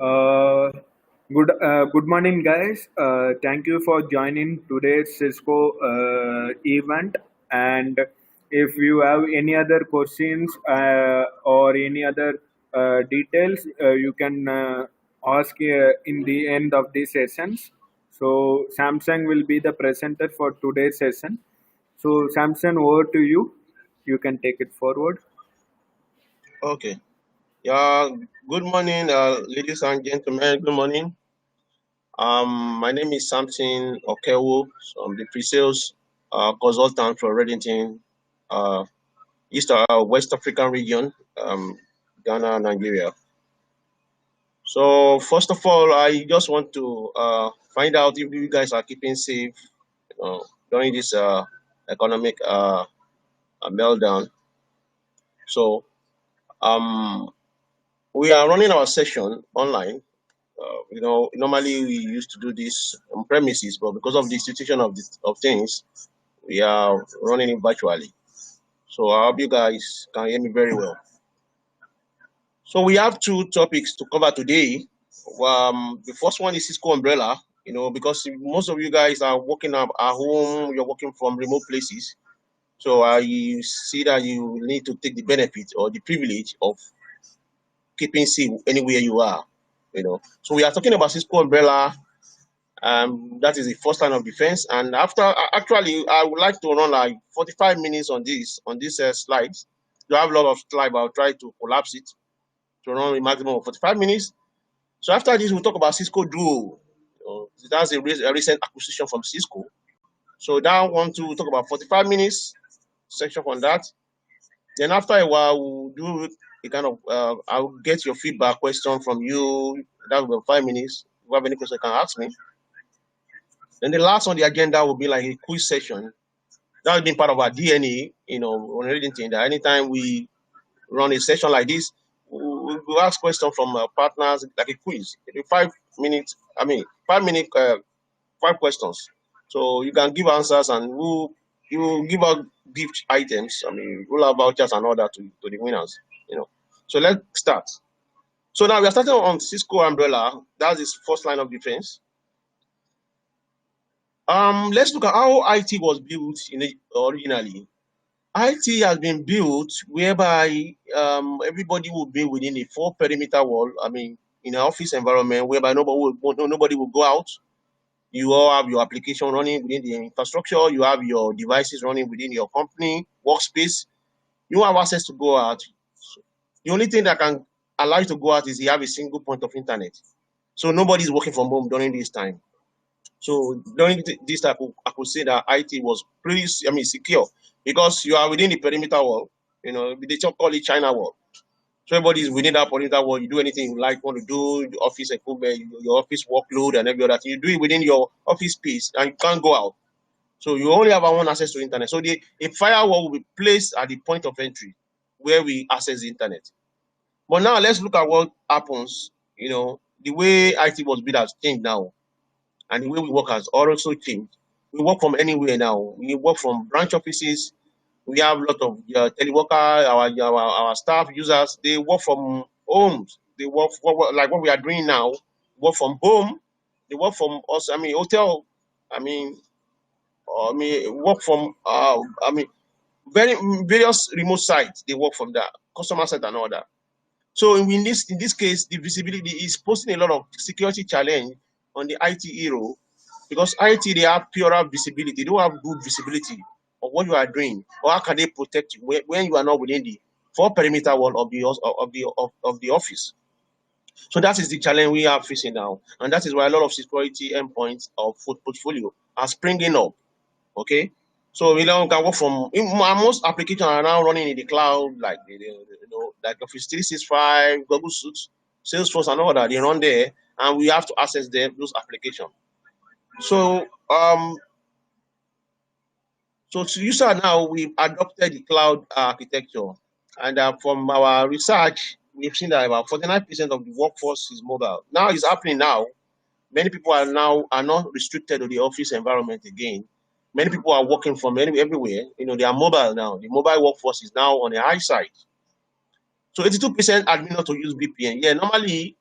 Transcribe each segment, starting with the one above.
Uh, good morning, guys. Thank you for joining today's Cisco event. And if you have any other questions or any other details, you can ask in the end of the sessions. So Samsung will be the presenter for today's session. So Samsung, over to you. You can take it forward. Okay. Yeah. Good morning, ladies and gentlemen. Good morning. My name is Samson Okewo. So I'm the pre-sales consultant for Redington, uh, West African region, Ghana, Nigeria. So first of all, I just want to find out if you guys are keeping safe, during this economic meltdown. So um, we are running our session online. Normally we used to do this on premises, but because of the situation of things, we are running it virtually. So I hope you guys can hear me very well. So we have two topics to cover today. The first one is Cisco umbrella. Because most of you guys are working at home, you're working from remote places. So I see that you need to take the benefit or the privilege of keeping safe anywhere you are. So we are talking about Cisco umbrella. That is the first line of defense. And actually, I would like to run like 45 minutes on this slides. You have a lot of slides, but I'll try to collapse it to run a maximum of 45 minutes. So after this, we'll talk about Cisco Duo. That's a recent acquisition from Cisco. So that one to talk about 45 minutes section on that. Then after a while, we'll do a kind of I'll get your feedback question from you. That will be 5 minutes. If you have any question, you can ask me. Then the last on the agenda will be like a quiz session. That has been part of our DNA, on Redington, that anytime we run a session like this, we'll ask questions from our partners, like a quiz. It'll be 5 minutes, 5 minute, 5 questions. So you can give answers and you will give out gift items. Roll out vouchers and all that to the winners, So let's start. So now we are starting on Cisco umbrella. That's its first line of defense. Let's look at how IT was built originally. IT has been built whereby everybody will be within a 4 perimeter wall. In an office environment whereby nobody will go out. You all have your application running within the infrastructure. You have your devices running within your company workspace. You have access to go out. The only thing that can allow you to go out is you have a single point of internet. So nobody is working from home during this time. So during this type, I could say that IT was pretty, secure because you are within the perimeter wall. They just call it China wall. So everybody is within that perimeter wall. You do anything you like, want to do, the office equipment, your office workload, and every other thing. You do it within your office space, and you can't go out. So you only have one access to internet. So a firewall will be placed at the point of entry where we access the internet. But now let's look at what happens. The way IT was built has changed now. And the way we work has also changed. We work from anywhere now. We work from branch offices. We have a lot of teleworker, our staff users. They work from homes. They like what we are doing now. Work from home. They work from us. Hotel. I mean, work from. Very various remote sites. They work from that customer site and all that. So in this case, the visibility is posing a lot of security challenge on the IT hero because IT they have purer visibility. They don't have good visibility of what you are doing or how can they protect you when you are not within the 4 perimeter wall of the office. So that is the challenge we are facing now, and that is why a lot of security endpoints of portfolio are springing up. Okay, so we now can work from most applications are now running in the cloud, like like Office 365, Google Suite, Salesforce, and all that. They run there, and we have to access those applications. So to user now, we've adopted the cloud architecture, and from our research, we've seen that about 49% of the workforce is mobile. Now it's happening now. Many people are not restricted to the office environment again. Many people are working from everywhere. They are mobile now. The mobile workforce is now on the high side. So 82% admit not to use VPN. Yeah, normally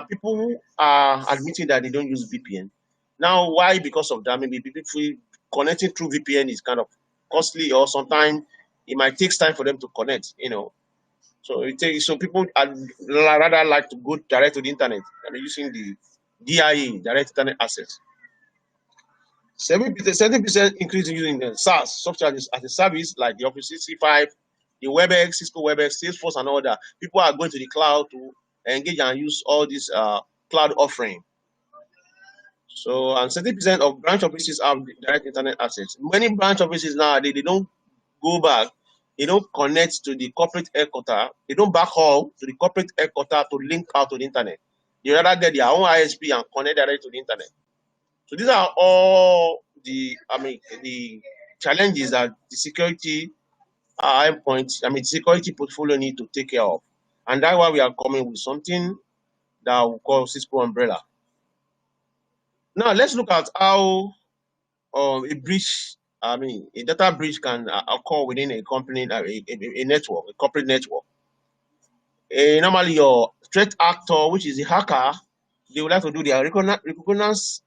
people are admitting that they don't use VPN. Now, why? Because of that, maybe people feel connecting through VPN is kind of costly, or sometimes it might take time for them to connect. So people are rather like to go direct to the internet and using the DIA, direct internet access. 70% increase in using the SaaS software as a service like the Office 365, the WebEx, Cisco WebEx, Salesforce, and all that. People are going to the cloud to engage and use all these cloud offering. So, and 70% of branch offices have direct internet access. Many branch offices now they don't go back, they don't connect to the corporate headquarters, they don't backhaul to the corporate headquarters to link out to the internet. They rather get their own ISP and connect direct to the internet. So these are all the challenges that the security endpoint, the security portfolio need to take care of. And that's why we are coming with something that we call Cisco umbrella. Now let's look at how a breach, a data breach can occur within a company, a network, a corporate network. Normally your threat actor, which is the hacker, they would like to do their reconnaissance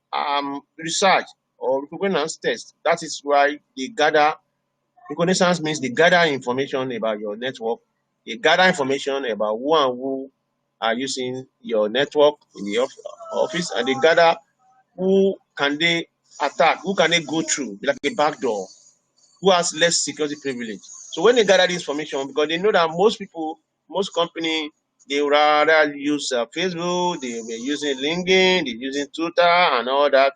research or reconnaissance test. That is why they gather. Reconnaissance means they gather information about your network. They gather information about who and who are using your network in the office, and they gather who can they attack, who can they go through, like a backdoor, who has less security privilege. So when they gather this information, because they know that most people, most company, they rather use Facebook, they were using LinkedIn, they're using Twitter and all that,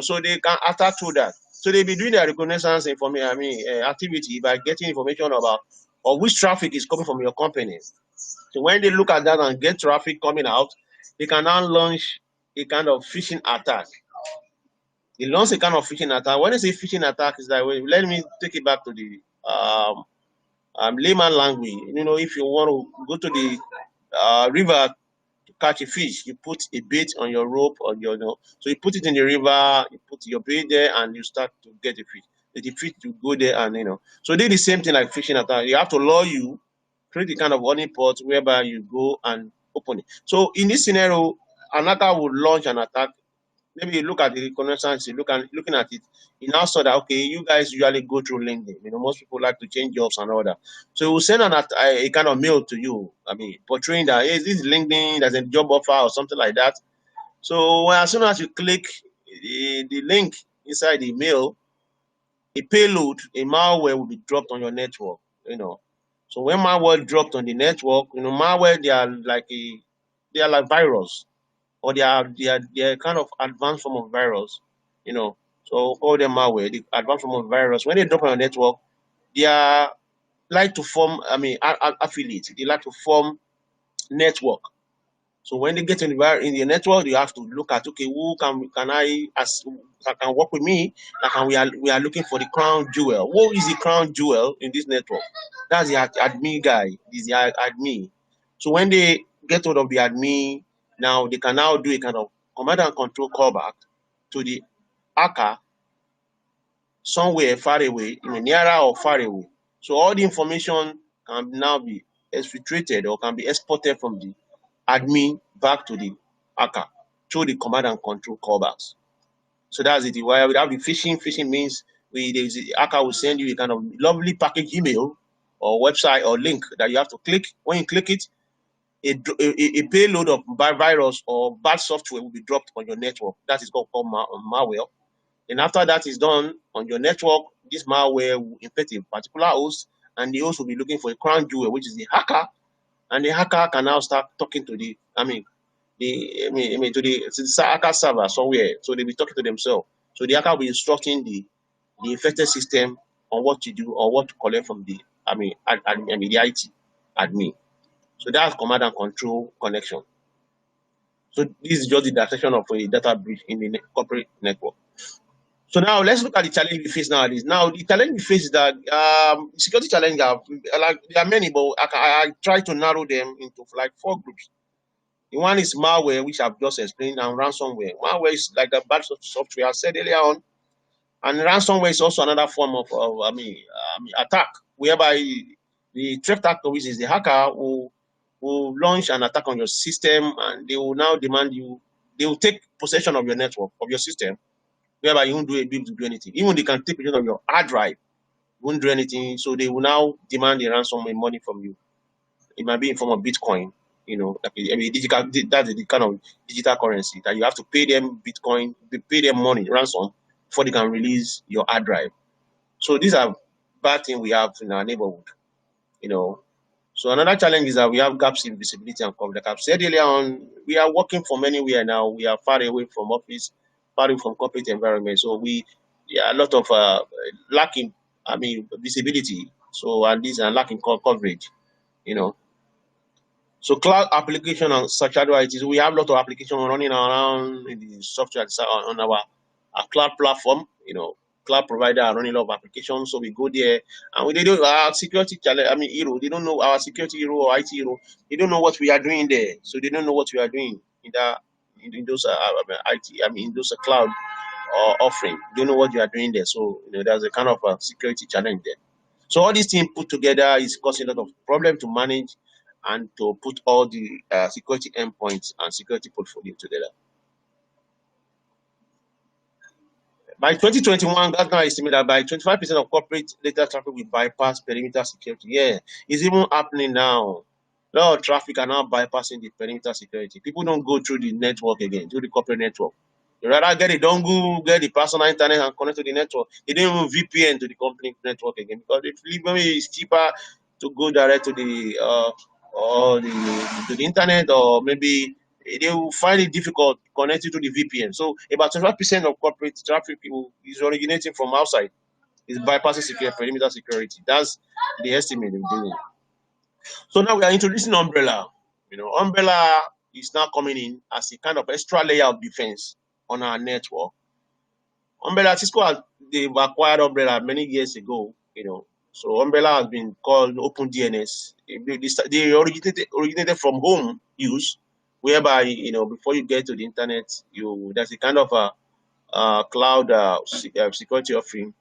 so they can attack through that. So they be doing their reconnaissance information, activity by getting information about or which traffic is coming from your company. So when they look at that and get traffic coming out, they can now launch a kind of phishing attack. They launch a kind of phishing attack. When I say phishing attack, is that let me take it back to the layman language. If you want to go to the river to catch a fish, you put a bait on your rope or so you put it in the river, you put your bait there, and you start to get a fish. The fish to go there and So they do the same thing like fishing attack. You have to lure you, create a kind of honey pot whereby you go and open it. So in this scenario, an attacker would launch an attack. Maybe you look at the reconnaissance, looking at it, you now saw that, okay, you guys usually go through LinkedIn. Most people like to change jobs and all that. So we'll send a kind of mail to you, portraying that, hey, this is LinkedIn, there's a job offer or something like that. So as soon as you click the link inside the mail, a payload, a malware will be dropped on your network, So when malware dropped on the network, malware, they are like virus, or they are kind of advanced form of virus, So call them malware, the advanced form of virus. When they drop on your network, they are like to form, affiliates. They like to form network. So when they get in the network, you have to look at, okay, who can work with me? We are looking for the crown jewel. Who is the crown jewel in this network? That's the admin guy. Is the admin. So when they get hold of the admin, now they can now do a kind of command and control callback to the hacker somewhere far away, nearer or far away. So all the information can now be exfiltrated or can be exported from the admin back to the hacker through the command and control callbacks. So that's it. Why we have the phishing. Phishing means the hacker will send you a kind of lovely package email or website or link that you have to click. When you click it, a payload of bad virus or bad software will be dropped on your network. That is called malware. And after that is done on your network, this malware will infect a particular host, and the host will be looking for a crown jewel, which is the hacker, and the hacker can now start talking to the hacker server somewhere. So they'll be talking to themselves. So the hacker will be instructing the infected system on what to do or what to collect from the the IT admin. So that's command and control connection. So this is just the definition of a data breach in the corporate network. So now let's look at the challenge we face nowadays. Now the challenge we face is that security challenge there are many, but I try to narrow them into like 4 groups. The one is malware, which I've just explained, and ransomware. Malware is like a bad software I said earlier on, and ransomware is also another form of attack, whereby the threat actor, which is the hacker, who will launch an attack on your system, and they will now demand you. They will take possession of your network, of your system, whereby you won't be able to do anything. Even they can take possession of your hard drive, you won't do anything. So they will now demand a ransom money from you. It might be in form of Bitcoin, like digital. That's the kind of digital currency that you have to pay them Bitcoin, pay them money ransom before they can release your hard drive. So these are bad things we have in our neighborhood, you know. So another challenge is that we have gaps in visibility and coverage. Like I've said earlier on, we are working from anywhere now. We are far away from office, far away from corporate environment. So a lot of lacking, visibility. So and this and lacking coverage, you know. So cloud application and such otherwise, we have a lot of applications running around in the software on our cloud platform. Cloud provider are running a lot of applications. So we go there and they don't our security challenge. Hero. They don't know our security hero or IT hero. They don't know what we are doing there. So they don't know what we are doing in those IT. In those cloud offering. They don't know what you are doing there. So there's a kind of security challenge there. So all these things put together is causing a lot of problem to manage and to put all the security endpoints and security portfolio together. By 2021, that's now estimated that by 25% of corporate data traffic will bypass perimeter security. Yeah, it's even happening now. A lot of traffic are now bypassing the perimeter security. People don't go through the network again, through the corporate network. You rather get the dongle, get the personal internet and connect to the network. They don't even VPN to the company network again because it's cheaper to go direct to the internet, or maybe they will find it difficult connecting to the VPN. So about 25% of corporate traffic is originating from outside. It's bypassing perimeter security. That's the estimate they're doing. So now we are introducing Umbrella. Umbrella is now coming in as a kind of extra layer of defense on our network. Umbrella, Cisco they've acquired Umbrella many years ago. So Umbrella has been called Open DNS. They originated from home use, whereby before you get to the internet, there's a kind of a cloud security offering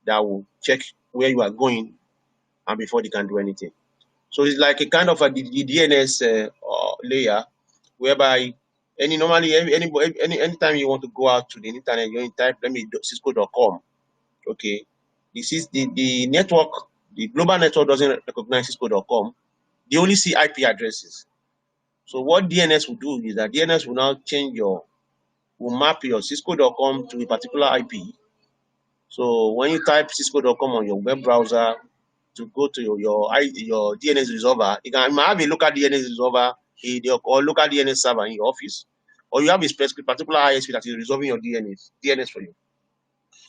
that will check where you are going, and before they can do anything. So it's like a kind of the DNS layer, whereby anytime you want to go out to the internet, you type cisco.com. Okay, this is the network. The global network doesn't recognize cisco.com. They only see IP addresses. So what DNS will do is that DNS will now will map your cisco.com to a particular IP. So when you type cisco.com on your web browser to go to your DNS resolver, you might have a local DNS resolver or local DNS server in your office, or you have a particular ISP that is resolving your DNS for you.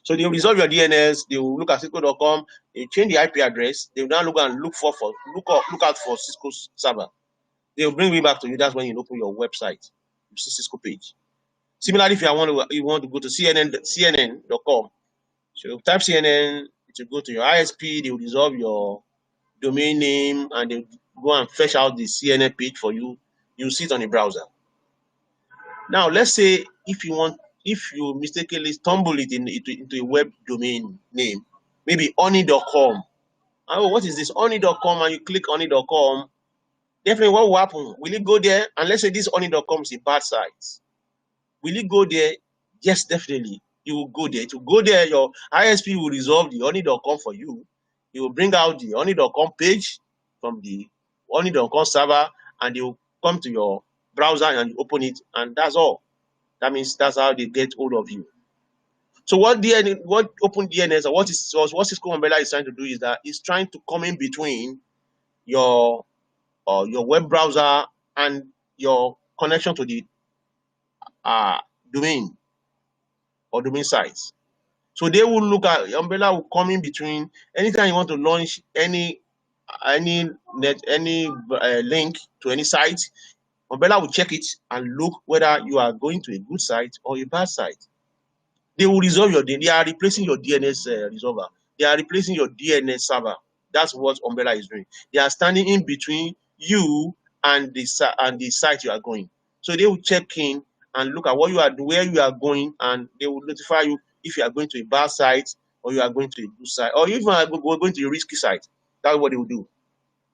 So they will resolve your DNS. They will look at cisco.com. They change the IP address. They will now look out for Cisco's server. They will bring it back to you. That's when you open your website. You see Cisco page. Similarly, if you want to go to CNN.com, so you type CNN to go to your ISP. They will resolve your domain name and they will go and fetch out the CNN page for you. You see it on the browser. Now, let's say if you mistakenly stumble it into a web domain name, maybe honey.com. Oh, what is this? Honey.com, and you click honey.com. Definitely, what will happen? Will it go there? And let's say this honey.com is a bad site. Will it go there? Yes, definitely. You will go there. To go there, your ISP will resolve the honey.com for you. It will bring out the honey.com page from the honey.com server, and they will come to your browser and you open it, and that's all. That means that's how they get hold of you. So what Open DNS or what Cisco Umbrella is trying to do is that it's trying to come in between your web browser and your connection to the domain or domain sites. So they will look at Umbrella will come in between. Anytime you want to launch any link to any site, Umbrella will check it and look whether you are going to a good site or a bad site. They will resolve they are replacing your DNS resolver. They are replacing your DNS server. That's what Umbrella is doing. They are standing in between you and the site you are going. So they will check in and look at where you are going, and they will notify you if you are going to a bad site or you are going to a good site, or if you are going to a risky site. That's what they will do.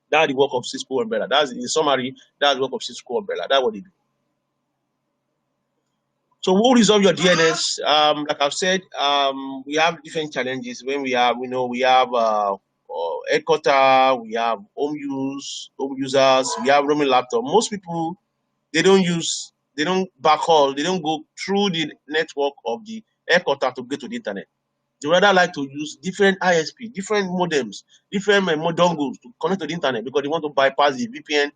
That's the work of Cisco umbrella. That's in summary, that's the work of Cisco umbrella. That's what they do. So we'll resolve your DNS. Like I've said, we have different challenges when we have, we have headquarter, we have home users, we have roaming laptop. Most people, they don't backhaul, they don't go through the network of the headquarter to get to the internet. They rather like to use different ISP, different modems, different dongles to connect to the internet because they want to bypass the VPN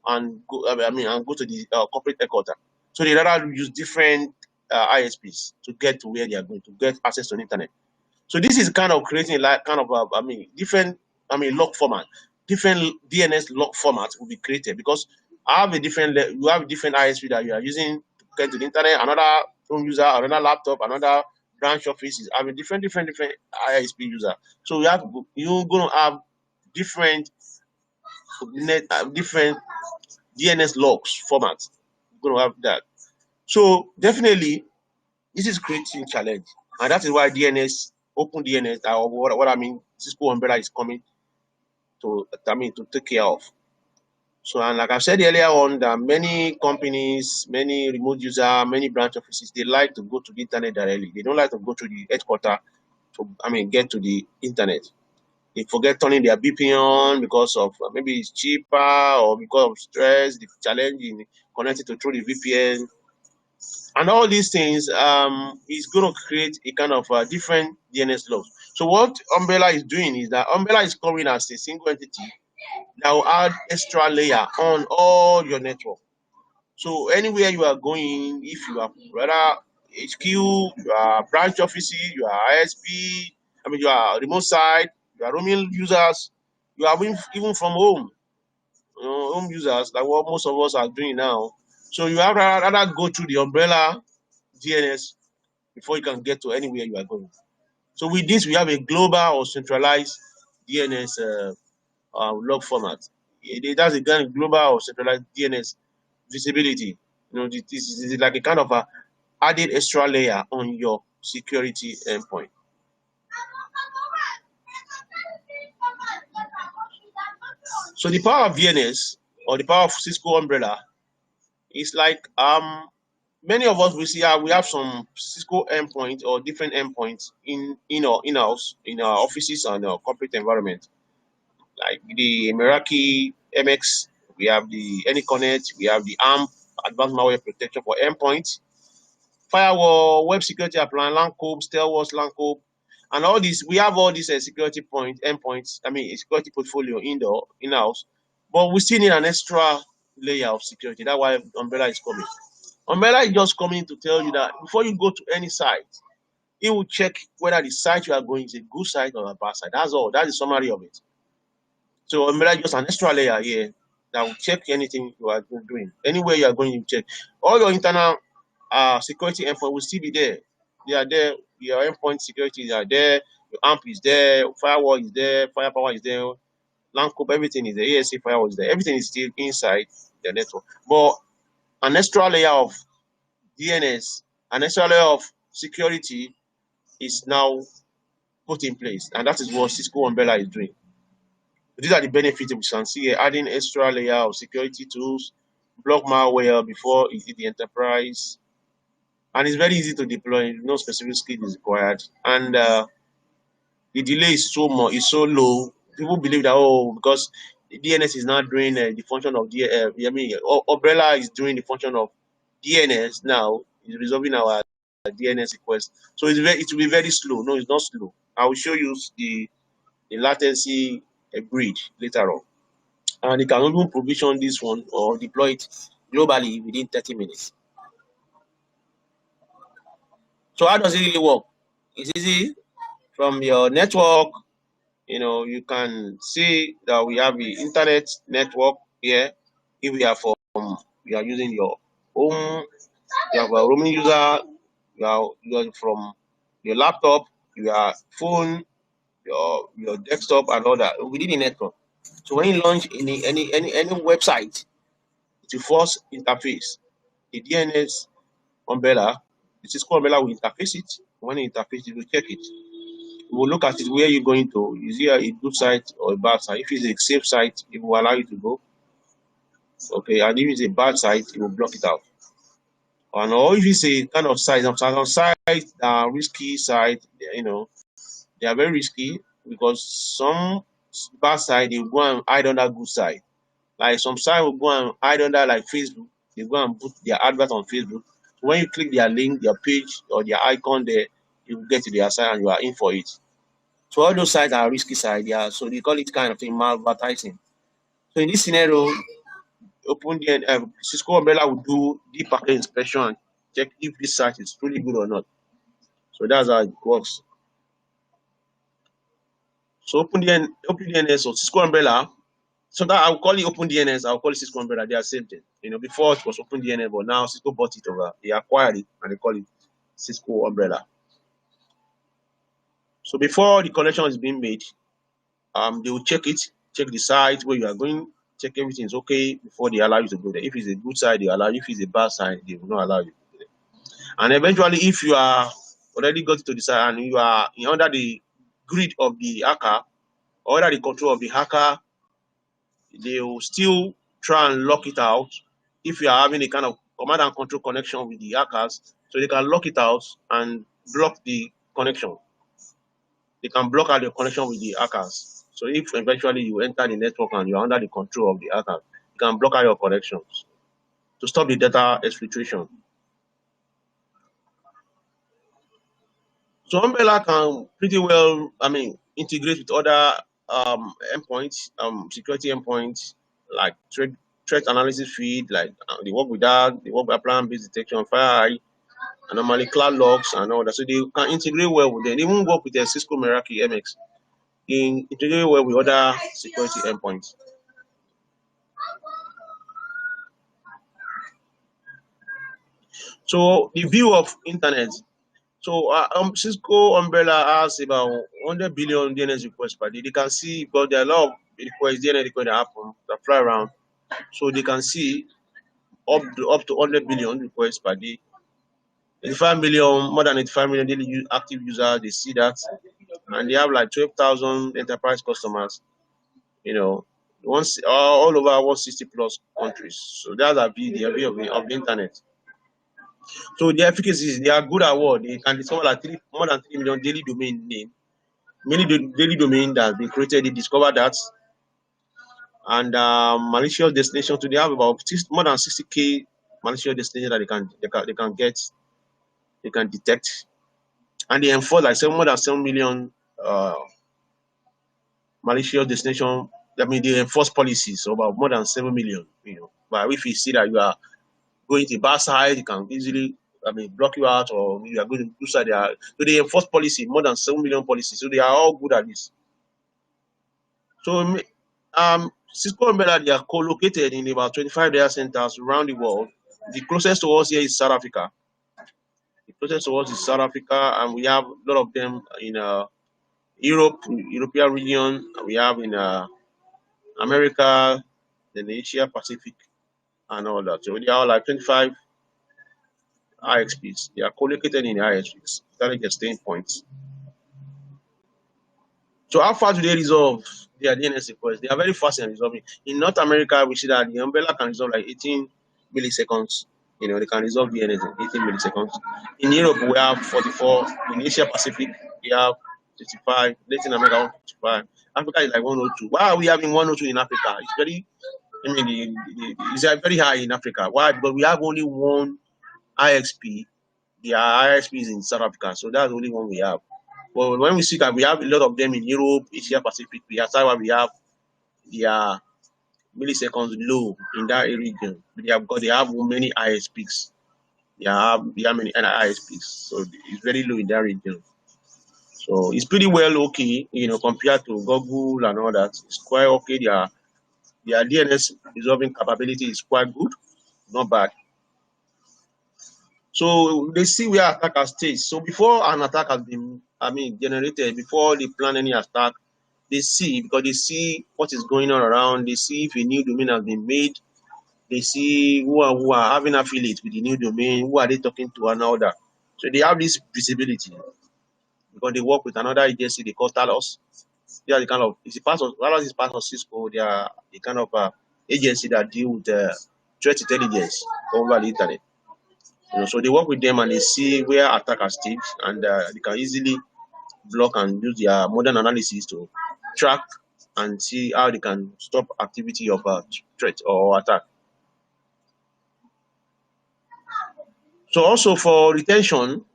and go. And go to the corporate headquarters. So they rather use different ISPs to get to where they are going to get access to the internet. So this is kind of creating like kind of different log format, different DNS log format will be created because you have a different ISP that you are using to get to the internet. Another phone user, another laptop, another branch office is having different ISP user. So you're going to have different different DNS logs format. You're going to have that. So definitely this is creating challenge, and that is why DNS, open DNS, or what I mean, Cisco umbrella is coming to take care of. So, and like I said earlier on, that many companies, many remote user, many branch offices, they like to go to the internet directly. They don't like to go to the headquarter to get to the internet. They forget turning their VPN on because of maybe it's cheaper or because of stress, the challenge in connecting to through the VPN. And all these things is going to create a kind of different DNS logs. So what Umbrella is doing is that Umbrella is coming as a single entity that will add extra layer on all your network. So anywhere you are going, if you are rather HQ, you are branch offices, you are ISP, you are remote site, you are roaming users, you are even from home, home users, like what most of us are doing now. So you have rather go through the Umbrella DNS before you can get to anywhere you are going. So with this, we have a global or centralized DNS log format. That's a kind of global or centralized DNS visibility. This is like a kind of a added extra layer on your security endpoint. So the power of DNS or the power of Cisco umbrella is like many of us we have some Cisco endpoint or different endpoints in our in-house, in our offices and our corporate environment, like the Meraki MX, we have the AnyConnect, we have the AMP, Advanced Malware Protection for Endpoints, Firewall, Web Security Appliance, Lancope, Stelwars, Lancope, and all these. We have all these security endpoints. A security portfolio in-house, but we still need an extra layer of security. That's why Umbrella is coming. Umbrella is just coming to tell you that before you go to any site, it will check whether the site you are going is a good site or a bad site. That's all. That's the summary of it. So Umbrella is just an extra layer here that will check anything you are doing. Anywhere you are going, you check. All your internal security endpoint will still be there. They are there. Your endpoint security are there. Your AMP is there. Firewall is there. Firepower is there. Lancope, everything is there. ASC firewall is there. Everything is still inside the network. But an extra layer of DNS, an extra layer of security is now put in place, and that is what Cisco Umbrella is doing. These are the benefits we can see here: adding extra layer of security tools, block malware before it hit the enterprise, and it's very easy to deploy. No specific skill is required, and the delay is so low. People believe that because the DNS is not doing the function of Umbrella is doing the function of DNS now. Is resolving our DNS request, so it will be very slow. No, it's not slow. I will show you the latency bridge later on, and you can even provision this one or deploy it globally within 30 minutes. So how does it really work? It's easy. From your network, you can see that we have the internet network here. If we are using your home, you have a roaming user, you are from your laptop, your phone, your desktop, and all that within the network. So when you launch any website, it will first interface the DNS umbrella. The Cisco umbrella will interface it. When it interfaces, it will check it. We'll look at it where you're going to. Is it a good site or a bad site? If it's a safe site, it will allow you to go. Okay, and if it's a bad site, it will block it out. And or if it's a kind of site, some sites are risky site, they are very risky because some bad site they will go and hide under good site. Like some site will go and hide under like Facebook. They go and put their advert on Facebook. So when you click their link, their page, or their icon there, you will get to their site and you are in for it. So all those sites are risky sites. Yeah, so they call it kind of thing malvertising. So in this scenario, Cisco Umbrella will do deep packet inspection and check if this site is truly good or not. So that's how it works. So OpenDNS or Cisco Umbrella. So that I'll call it OpenDNS. I'll call it Cisco Umbrella. They are the same thing. Before it was OpenDNS, but now Cisco bought it over. They acquired it and they call it Cisco Umbrella. So before the connection is being made, they will check it, check the site where you are going, check everything is okay before they allow you to go there. If it's a good site, they allow you. If it's a bad site, they will not allow you to go there. And eventually, if you are already got to the site and you are under the grid of the hacker or under the control of the hacker, they will still try and lock it out. If you are having a kind of command and control connection with the hackers, so they can lock it out and block the connection. They can block out the connection with the hackers. So if eventually you enter the network and you're under the control of the hacker, you can block out your connections to stop the data exfiltration. So Umbrella can pretty well, integrate with other endpoints, security endpoints, like threat analysis feed, like they work with that, they work with appliance-based detection, FireEye, and normally cloud logs and all that. So they can integrate well with them. They even work with the Cisco Meraki MX in integrate well with other security endpoints. So the view of internet. So Cisco Umbrella has about 100 billion DNS requests per day. They can see because there are a lot of requests, DNS requests that happen, that fly around. So they can see up to 100 billion requests per day. 85 million, more than 85 million daily active users, they see that. And they have like 12,000 enterprise customers, all over 160 plus countries. So that's the view of the internet. So the efficacy is they are good at what? They can discover like more than 3 million daily domain name. Many daily domain that have been created, they discover that. And malicious destination, so they have about more than 60K malicious destination that they can get, they can detect. And they enforce like more than 7 million malicious destination. They enforce policies so about more than 7 million, But if you see that you are going to bad side, you can easily block you out, or you are going to do side. So they enforce policy, more than 7 million policies. So they are all good at this. So Cisco Umbrella, they are co-located in about 25 data centers around the world. The closest to us here is South Africa. The closest to us is South Africa, and we have a lot of them in European region. We have in America, then Asia Pacific, and all that. So they are like 25 IXPs. They are co-located in the IXPs, intelligent staying points. So how far do they resolve their DNS requests? They are very fast in resolving. In North America, we see that the Umbrella can resolve like 18 milliseconds. They can resolve DNS in 18 milliseconds. In Europe, we have 44. In Asia Pacific, we have 55. Latin America, 55. Africa is like 102. Why are we having 102 in Africa? It's very, it's very high in Africa. Why? Because we have only one IXP. The IXP is in South Africa, so that's the only one we have. Well, when we see that we have a lot of them in Europe, Asia Pacific, that's why we have their milliseconds low in that region. They have many ISPs. They have many ISPs, so it's very low in that region. So it's pretty well okay, compared to Google and all that. It's quite okay. Their DNS resolving capability is quite good, not bad. So they see where attacker stays. So before an attack has been, generated, before they plan any attack, they see, because they see what is going on around. They see if a new domain has been made. They see who are having affiliates with the new domain, who are they talking to and all that. So they have this visibility. because they work with another agency they call Talos. They are the kind of, it's a part of, Talos is part of Cisco. They are the kind of agency that deal with threat intelligence over the internet. So they work with them and they see where attackers tips, and they can easily block and use their modern analysis to track and see how they can stop activity of a threat or attack. So also for retention,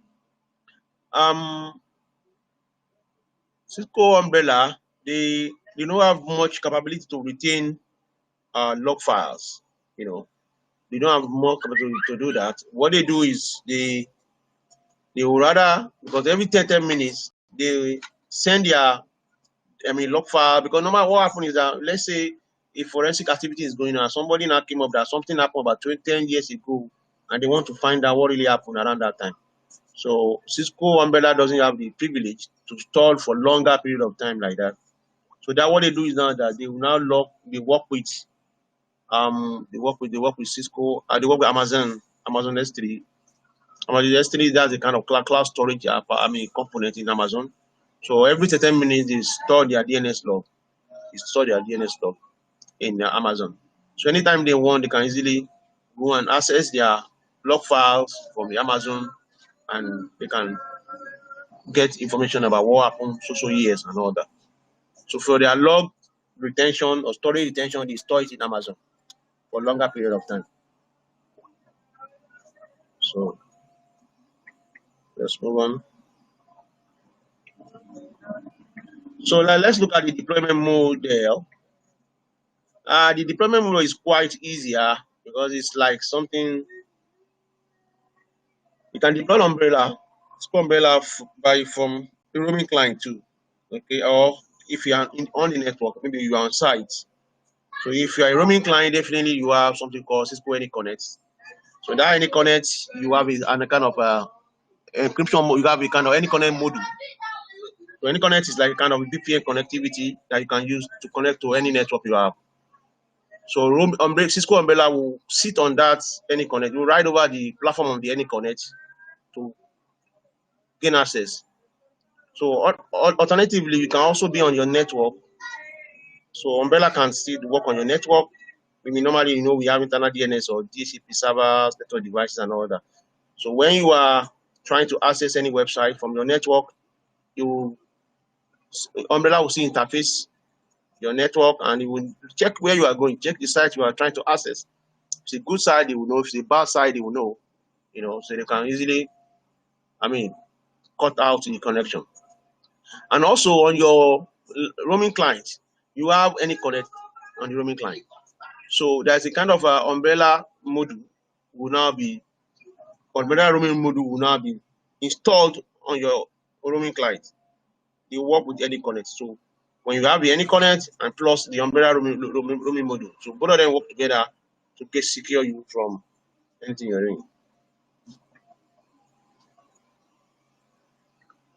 Cisco umbrella, they don't have much capability to retain log files. They don't have more capability to do that. What they do is they will rather, because every 10 minutes they send their log file, because no matter what happens is that, let's say if forensic activity is going on, somebody now came up that something happened about 10 years ago, and they want to find out what really happened around that time. So Cisco umbrella doesn't have the privilege to store for longer period of time like that. So that what they do is now that they will now they work with Cisco, they work with Amazon S3. Amazon S3, that's a kind of cloud storage component in Amazon. So every 10 minutes they store their DNS log. They store their DNS log in Amazon. So anytime they want, they can easily go and access their log files from the Amazon, and they can get information about what happened so years and all that. So for their log retention or storage retention, they store it in Amazon for a longer period of time. So let's move on. So let's look at the deployment model. The deployment model is quite easier because it's like something you can deploy umbrella, umbrella from the roaming client too. Okay, or if you are on the network, maybe you are on site. So if you are a roaming client, definitely you have something called Cisco AnyConnect. So that AnyConnect, you have a kind of encryption mode. You have a kind of AnyConnect module. So AnyConnect is like a kind of VPN connectivity that you can use to connect to any network you have. So Cisco umbrella will sit on that AnyConnect. You ride over the platform of the AnyConnect to gain access. So alternatively, you can also be on your network. So umbrella can still work on your network. Maybe normally, we have internal DNS or DHCP servers, network devices, and all that. So when you are trying to access any website from your network, umbrella will see interface your network, and it will check where you are going, check the site you are trying to access. If it's a good site, they will know. If it's a bad site, they will know. So they can easily, cut out the connection. And also on your roaming client, you have AnyConnect on the roaming client. So there's a kind of umbrella module umbrella roaming module will now be installed on your roaming client. They work with AnyConnect. So when you have the AnyConnect and plus the umbrella roaming module, so both of them work together to secure you from anything you're doing.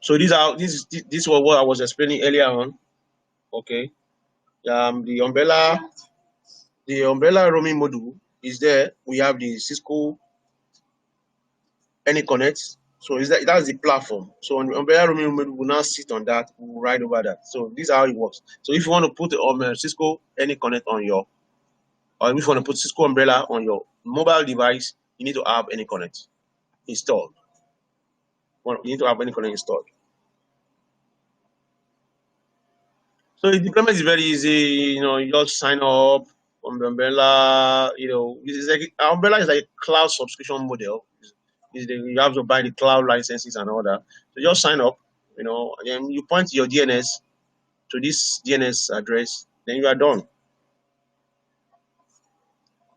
So this was what I was explaining earlier on. Okay. The umbrella roaming module is there. We have the Cisco AnyConnect. So that's the platform. So on the umbrella roaming module will now sit on that, we'll ride over that. So this is how it works. So if you want to put Cisco AnyConnect on your, or if you want to put Cisco umbrella on your mobile device, you need to have AnyConnect installed. You need to have AnyConnect installed. So the deployment is very easy. You just sign up on the umbrella. It's like umbrella is like a cloud subscription model. You have to buy the cloud licenses and all that. So just sign up. And you point your DNS to this DNS address. Then you are done.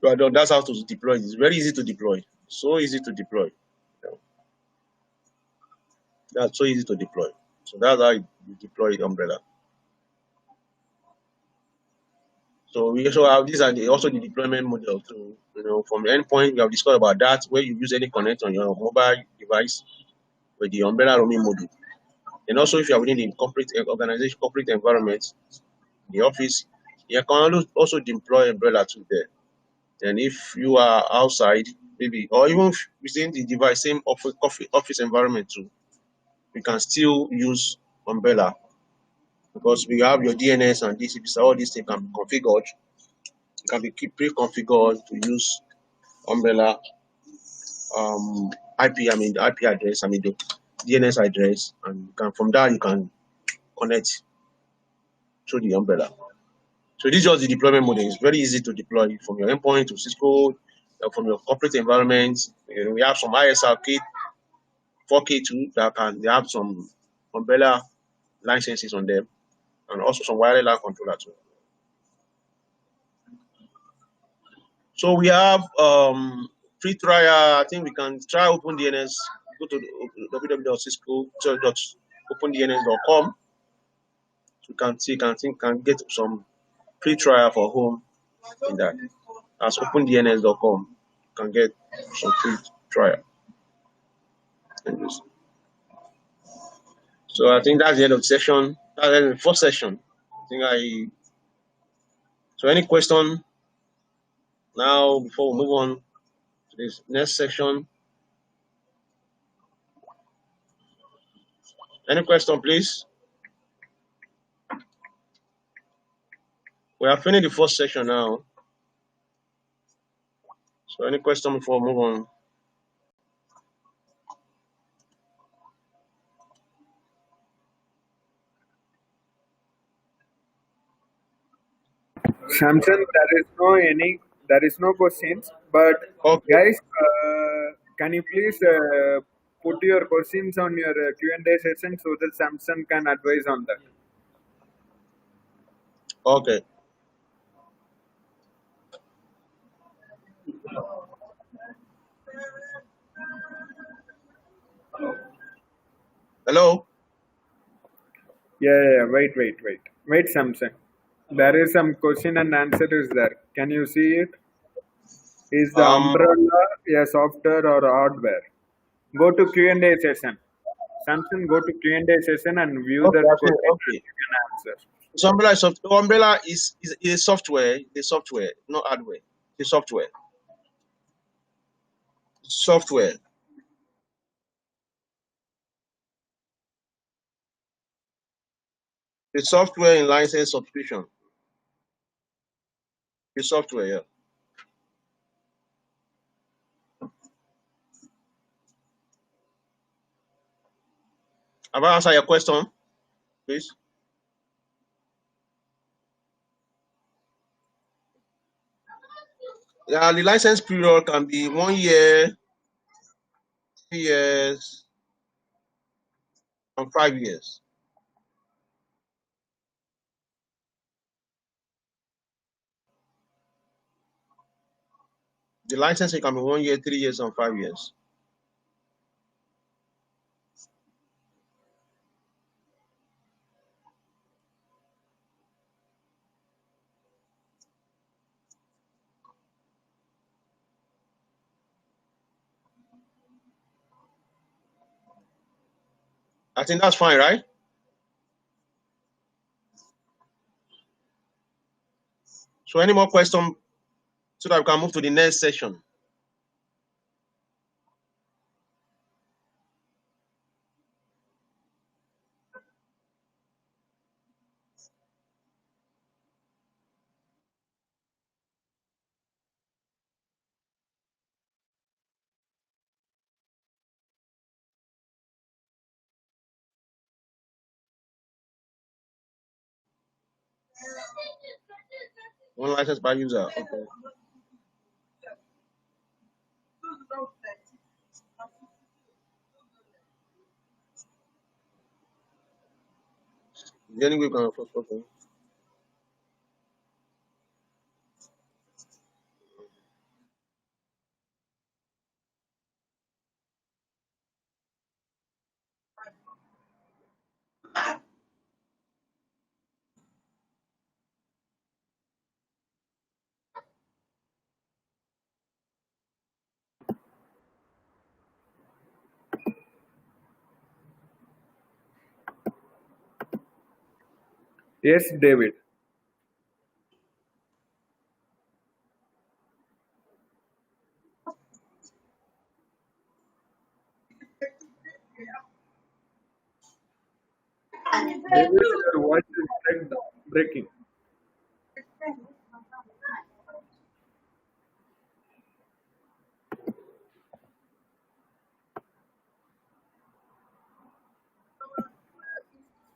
You are done. That's how to deploy. It's very easy to deploy. So easy to deploy. That's so easy to deploy. So that's how you deploy the umbrella. So we also have these are also the deployment model too. From the endpoint, we have discussed about that, where you use AnyConnect on your mobile device with the umbrella roaming module. And also, if you are within the corporate organization, corporate environment, the office, you can also deploy umbrella too there. And if you are outside, maybe, or even within the device, same office environment too, you can still use umbrella because we have your DNS and DCP, so all these things can be configured. It can be pre-configured to use umbrella IP, I mean the IP address, I mean the DNS address, and you can, from that you can connect through the umbrella. So this is just the deployment model. It's very easy to deploy from your endpoint to Cisco, from your corporate environment. We have some ISR kit, 4K2 that can they have some umbrella licenses on them, and also some wireless controller too. So we have free trial. I think we can try OpenDNS. Go to www.cisco.opendns.com. So you can see, can get some free trial for home in that. As opendns.com, you can get some free trial. So I think that's the end of the session. That's the end of the first session. So any question now before we move on to this next section? Any question, please? We are finished the first session now. So any question before we move on? Samson, there is no questions. But Okay, guys, can you please put your questions on your Q&A session so that Samson can advise on that. okay. Hello? Yeah. Wait, Samson. There is some question and answer is there. Can you see it? Is the Um, umbrella a software or hardware? Go to Q&A session. Samson, go to Q&A session and view okay, that I think, question and okay. you can answer. So umbrella is a software, the software, not hardware. The software. Software. The software in license subscription. The software, yeah. Have I answered your question, please? Yeah, the license period can be 1 year, 3 years, and 5 years. The licensing can be 1 year, 3 years, and 5 years. I think that's fine, right? So any more questions so that we can move to the next session? One license per user. Okay. The only way we can afford, okay. Yes, David. David, your voice is breaking.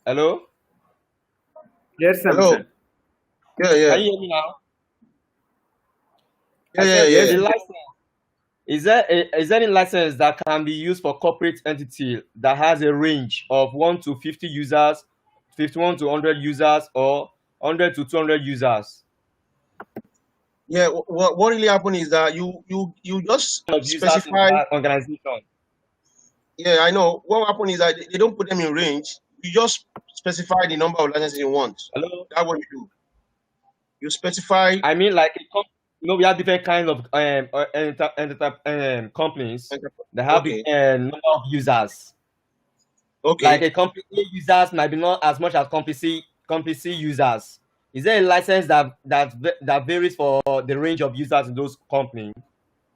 Hello? Yes, Hello. Samson. Yeah, yeah, Can you hear me now? yeah, I yeah, said yeah, Yes, the yeah. yes. license. Is there any license that can be used for corporate entity that has a range of 1 to 50 users, 51 to 100 users, or 100 to 200 users Yeah, what really happened is that you just of users in specify. that organization? Yeah, I know. What happened is that they don't put them in range. You just specify the number of licenses you want. Hello? That's what you do. You specify. I mean, like, we have different kinds of companies that have Okay, different number of users. Like okay. a company A users might be not as much as company C users. Is there a license that varies for the range of users in those companies?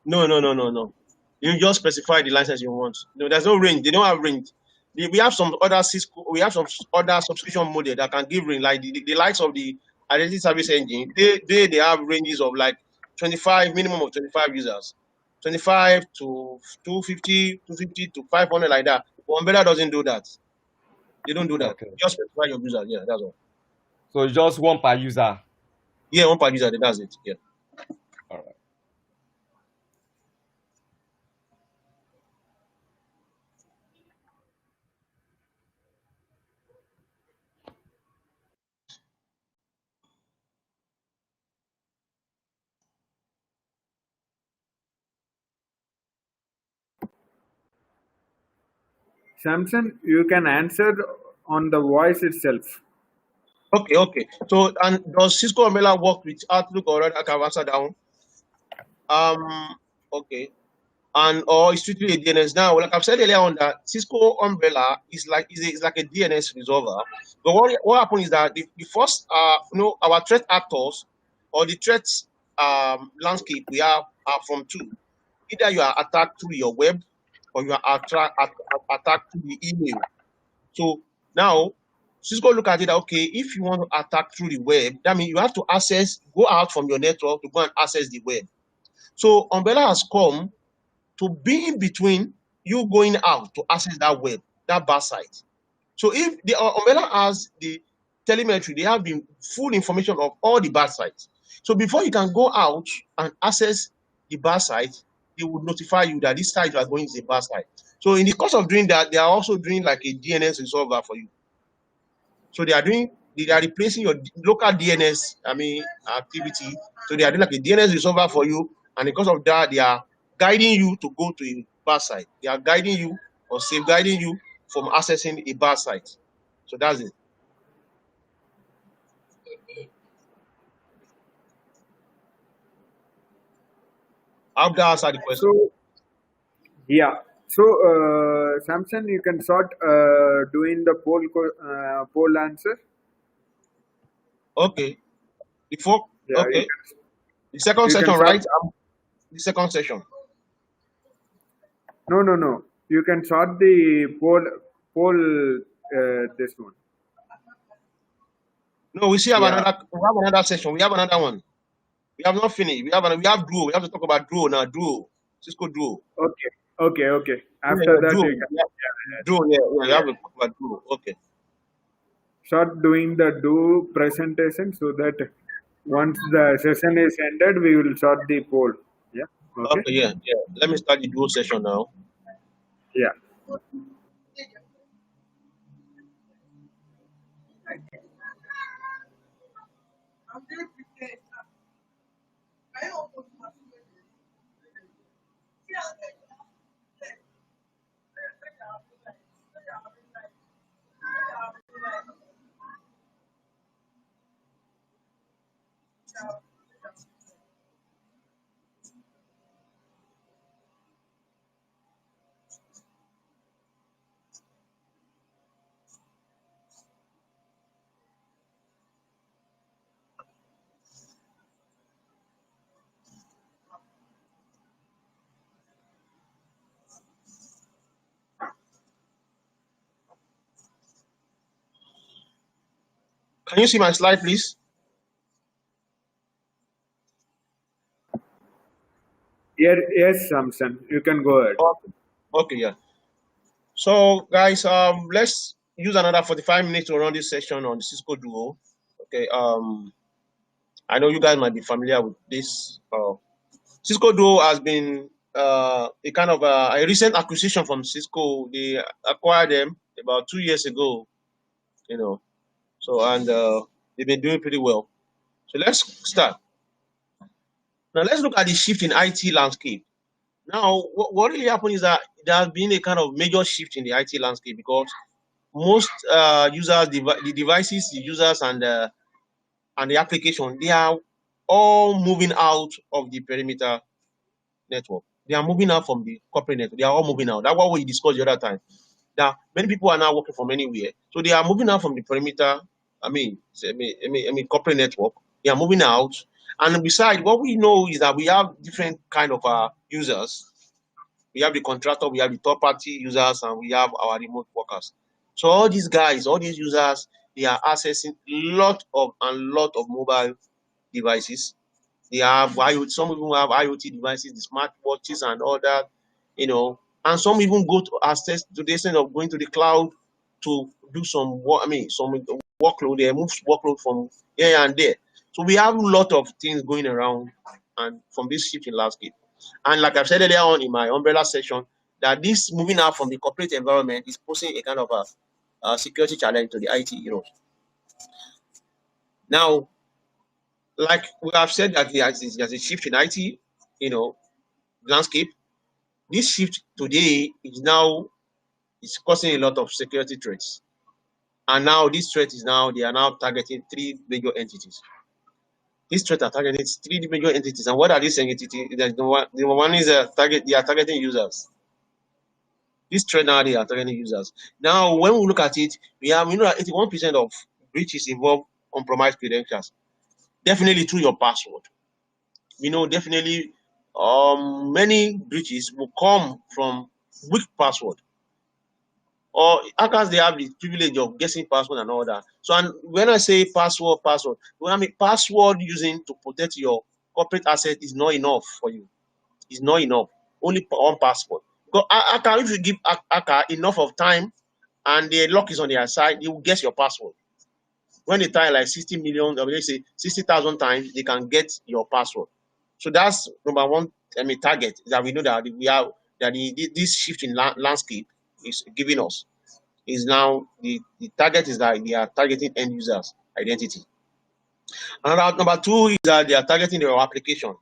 No, no, no, no, no. You just specify the license you want. No, there's no range. They don't have range. We have some other Cisco, we have some other subscription model that can give range, like the likes of the identity service engine. They have ranges of like 25, minimum of 25 users, 25 to 250, 250 to 500, like that. But Umbrella doesn't do that. They don't do that. Okay. Just specify your users. Yeah, that's all. So it's just one per user. Yeah, one per user. That's it. Yeah. All right. Samson, you can answer on the voice itself. Okay, okay. So, and does Cisco Umbrella work with Outlook or other Canvas down? Okay. And or it's strictly a DNS. Now, like I've said earlier on, that Cisco Umbrella is like a DNS resolver. But what happened is that the first our threat actors or the threat landscape we have are from two. Either you are attacked through your web or you are attacked through the email. So now Cisco look at it that, okay, if you want to attack through the web, that means you have to go out from your network to go and access the web. So Umbrella has come to be in between you going out to access that web, that bad site. So if the Umbrella has the telemetry, they have the full information of all the bad sites. So before you can go out and access the bad site, they would notify you that this site you are going is a bad site. So in the course of doing that, they are also doing like a DNS resolver for you. So they are replacing your local DNS, activity. So they are doing like a DNS resolver for you, and because of that, they are guiding you to go to a bad site. They are guiding you or safeguarding you from accessing a bad site. So that's it. I hope that answered the question. So, yeah. So, Samson, you can start doing the poll answer. Okay. Before Yeah, okay. The second you can session, start. right? The second session. No, no, no. You can start the poll. This one. No, Yeah. we have another session. We have another one. We have not finished. We have Duo. We have to talk about Duo now. Duo. Cisco Duo. Okay. Okay. Okay. Yeah, After that, Duo. you can. Yeah, Yeah. Duo, yeah, yeah. We Yeah. have to talk about Duo. Okay. Start doing the do presentation so that once the session is ended, we will start the poll. Yeah. Okay. Okay, yeah, yeah. Let me start the dual session now. Yeah. Can you see my slide, please? Yes, Samson, you can go ahead. Okay. Okay, yeah. So, guys, let's use another 45 minutes to run this session on the Cisco Duo. Okay. I know you guys might be familiar with this. Cisco Duo has been a kind of a recent acquisition from Cisco. They acquired them about 2 years ago. You know, so and they've been doing pretty well. So let's start. Now let's look at the shift in IT landscape. Now, what really happened is that there has been a kind of major shift in the IT landscape because most users, the devices, the users, and the application, they are all moving out of the perimeter network. They are moving out from the corporate network. They are all moving out. That's what we discussed the other time. That many people are now working from anywhere, so they are moving out from the perimeter. Corporate network. They are moving out, and besides, what we know is that we have different kind of users. We have the contractor, we have the third-party users, and we have our remote workers. So all these guys, all these users, they are accessing lot of mobile devices. They have IoT, some even have IoT devices, the smartwatches and all that, and some even go to access to the extent of going to the cloud to do some workload. They move workload from here and there. So we have a lot of things going around and from this shifting landscape. And like I've said earlier on in my umbrella section, that this moving out from the corporate environment is posing a kind of a security challenge to the IT. Now, like we have said that there's a shift in IT, landscape. This shift today is causing a lot of security threats. And now this threat they are now targeting three major entities. These threats are targeting three major entities. And what are these entities? The one is they are targeting users. This threat now they are targeting users. Now, when we look at it, we know that 81% of breaches involve compromised credentials. Definitely through your password. Definitely many breaches will come from weak password. Or hackers, they have the privilege of guessing password and all that. So, and when I say password, password using to protect your corporate asset is not enough for you. It's not enough. Only one password. Because if you give hacker enough of time and the lock is on their side, they will guess your password. When they try like 60 million, or let's say 60,000 times, they can get your password. So that's number one. Target that we know that we have that this shift in landscape is giving us is now the target is that they are targeting end users identity. And number two is that they are targeting their application.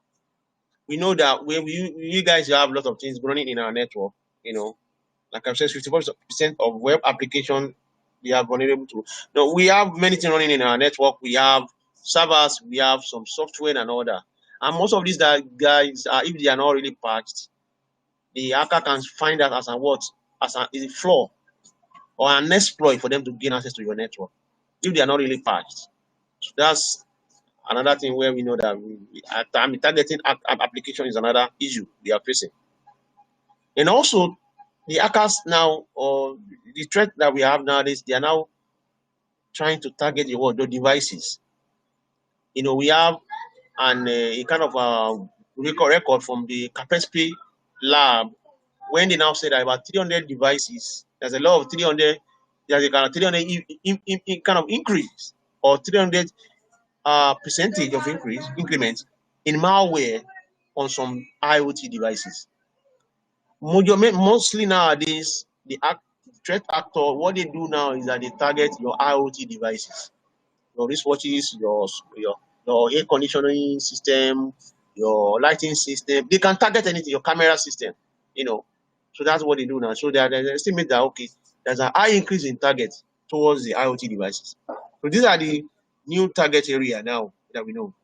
We know that when you guys have a lot of things running in our network, like I've said, 54% of web application we are vulnerable to. Now we have many things running in our network. We have servers, we have some software and all that. And most of these guys if they are not really patched, the hacker can find that as a flaw or an exploit for them to gain access to your network if they are not really patched. So that's another thing where we know that targeting application is another issue we are facing. And also, the hackers now, or the threat that we have nowadays, they are now trying to target the devices. We have a kind of record from the Kaspersky lab when they now say that about 300 devices, there's a lot of 300, there's a kind of 300 kind of increase or 300 percentage of increment in malware on some IoT devices. Mostly nowadays, the threat actor, what they do now is that they target your IoT devices, your wristwatches, your air conditioning system, your lighting system. They can target anything, your camera system, So that's what they do now. So they estimate that there's a high increase in target towards the IoT devices. So these are the new target area now that we know.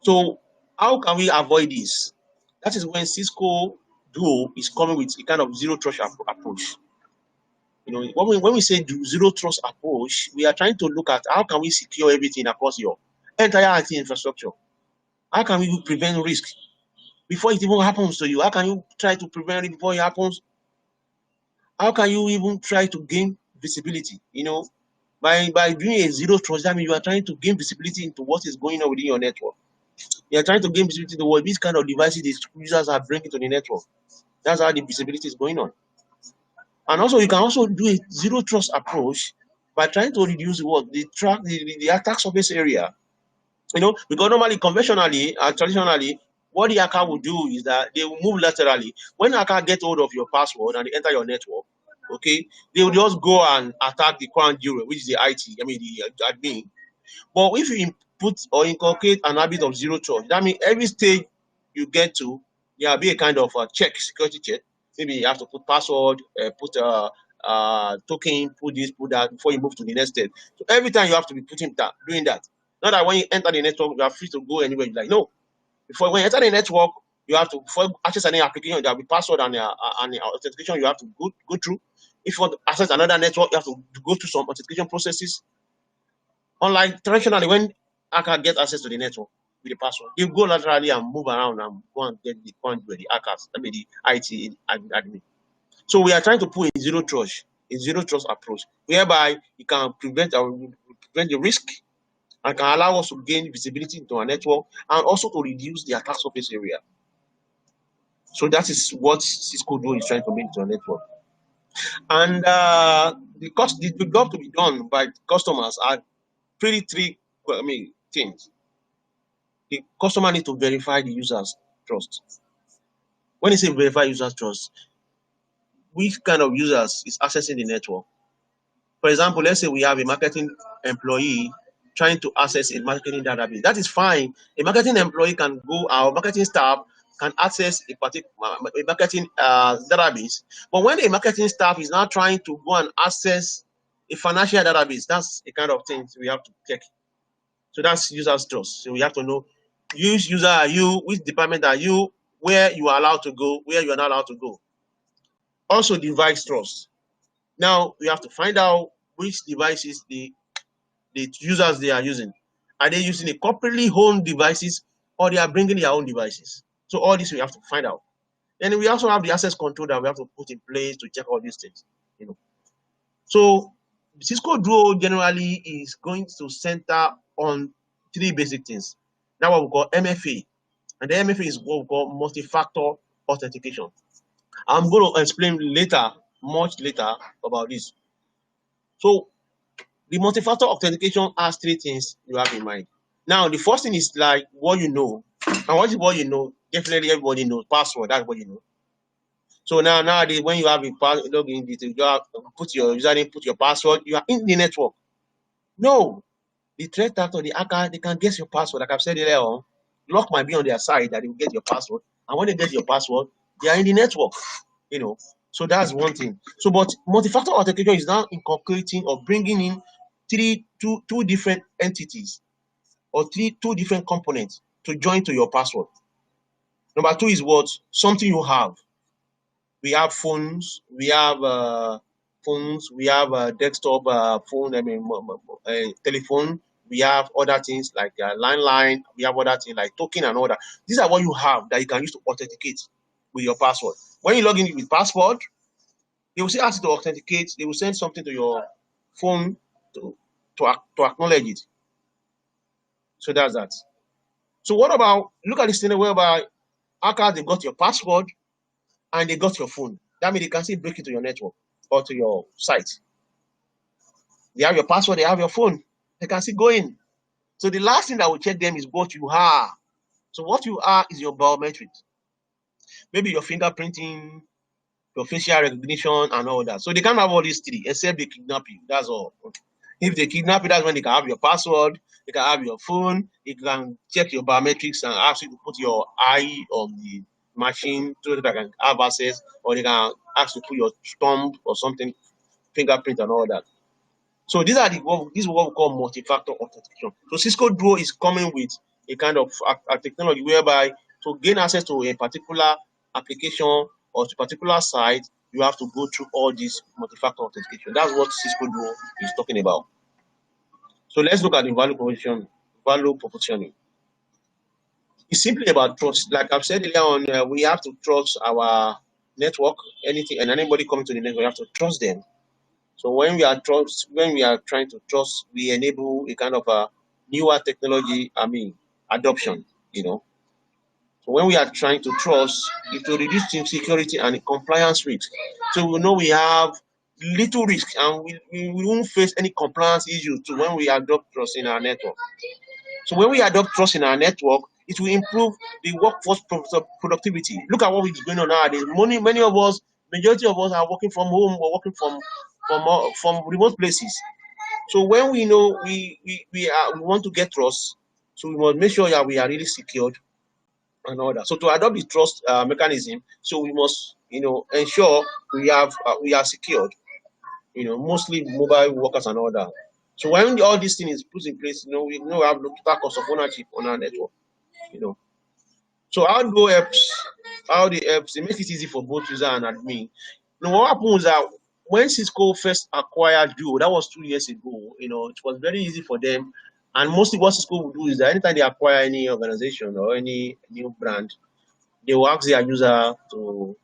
So how can we avoid this? That is when Cisco Duo is coming with a kind of zero trust approach. When we say zero trust approach, we are trying to look at how can we secure everything across your entire IT infrastructure. How can we prevent risk before it even happens to you? How can you try to prevent it before it happens? How can you even try to gain visibility? By doing a zero trust, that means you are trying to gain visibility into what is going on within your network. You are trying to gain visibility into what these kind of devices these users are bringing to the network. That's how the visibility is going on. And also, you can also do a zero trust approach by trying to reduce the attack surface area. Because normally, conventionally and traditionally, what the hacker will do is that they will move laterally. When the hacker get hold of your password and they enter your network, okay, they will just go and attack the crown jewel, which is the the admin. But if you input or inculcate an habit of zero trust, that means every stage you get to, there will be a kind of security check. Maybe you have to put password, put token, put this, put that before you move to the next step. So every time you have to be doing that. Not that when you enter the network, you are free to go anywhere you like. No. When you enter the network, you have to, before access any application, there will be password and the authentication you have to go through. If you want to access another network, you have to go through some authentication processes. Unlike traditionally, when hacker get access to the network with the password, they go laterally and move around and go and get the point where the hackers, the IT admin. So we are trying to put a zero trust approach, whereby it can prevent the risk and can allow us to gain visibility into our network and also to reduce the attack surface area. So that is what Cisco Duo is trying to make to our network. And the job to be done by customers are three things. The customer needs to verify the user's trust. When you say verify user's trust, which kind of users is accessing the network? For example, let's say we have a marketing employee trying to access a marketing database. That is fine. A marketing employee can go, our marketing staff can access a particular marketing database. But when a marketing staff is now trying to go and access a financial database, that's the kind of thing we have to check. So that's user's trust. So we have to know which user are you, which department are you, where you are allowed to go, where you are not allowed to go. Also, device trust. Now we have to find out which devices the users they are using. Are they using a corporately owned devices or they are bringing their own devices? So all this we have to find out. And we also have the access control that we have to put in place to check all these things. So Cisco Duo generally is going to center on three basic things. That's what we call MFA. And the MFA is what we call multi-factor authentication. I'm going to explain much later about this. So the multi-factor authentication has three things you have in mind. Now, the first thing is like what you know. And what is what you know? Definitely everybody knows. Password, that's what you know. So nowadays, when you have a login detail, you have to put your username, put your password, you are in the network. No, the threat actor, the hacker, they can guess your password. Like I've said earlier on, lock might be on their side that they will get your password. And when they get your password, they are in the network. So that's one thing. So, but multi-factor authentication is now incorporating or bringing in two different entities or two different components to join to your password. Number two is what? Something you have. We have phones, we have desktop phone, telephone, we have other things like landline, we have other things like token and all that. These are what you have that you can use to authenticate with your password. When you log in with password, they will say ask you to authenticate, they will send something to your phone to acknowledge it. So that's that. So what about, look at this thing whereby hackers, they got your password and they got your phone. That means they can still break into your network or to your site. They have your password, they have your phone. They can still go in. So the last thing that will check them is what you are. So what you are is your biometrics. Maybe your fingerprinting, your facial recognition, and all that. So they can't have all these three, except they kidnap you. That's all. If they kidnap you, that's when they can have your password, they can have your phone, they can check your biometrics and ask you to put your eye on the machine so that they can have access, or they can ask you to put your thumb or something, fingerprint and all that. So this is what we call multi-factor authentication. So Cisco Duo is coming with a kind of a technology whereby to gain access to a particular application or to a particular site, you have to go through all this multi-factor authentication. That's what Cisco Duo is talking about. So let's look at the value propositioning. It's simply about trust. Like I've said earlier on, we have to trust our network, anything and anybody coming to the network, we have to trust them. So when we are trying to trust, we enable a kind of a newer technology, adoption, So when we are trying to trust, it will reduce team security and compliance risk. So we know we have little risk and we won't face any compliance issues to when we adopt trust in our network. So when we adopt trust in our network, it will improve the workforce productivity. Look at what is going on nowadays. Many of us, majority of us are working from home or working from remote places. So when we know we want to get trust, so we must make sure that we are really secured and all that. So to adopt the trust mechanism, so we must ensure we are secured. Mostly mobile workers and all that. So when all these things is put in place, we have the total cost of ownership on our network. So how the helps, it makes it easy for both user and admin. What happens is that when Cisco first acquired Duo, that was 2 years ago, it was very easy for them. And mostly what Cisco will do is that anytime they acquire any organization or any new brand, they will ask their user to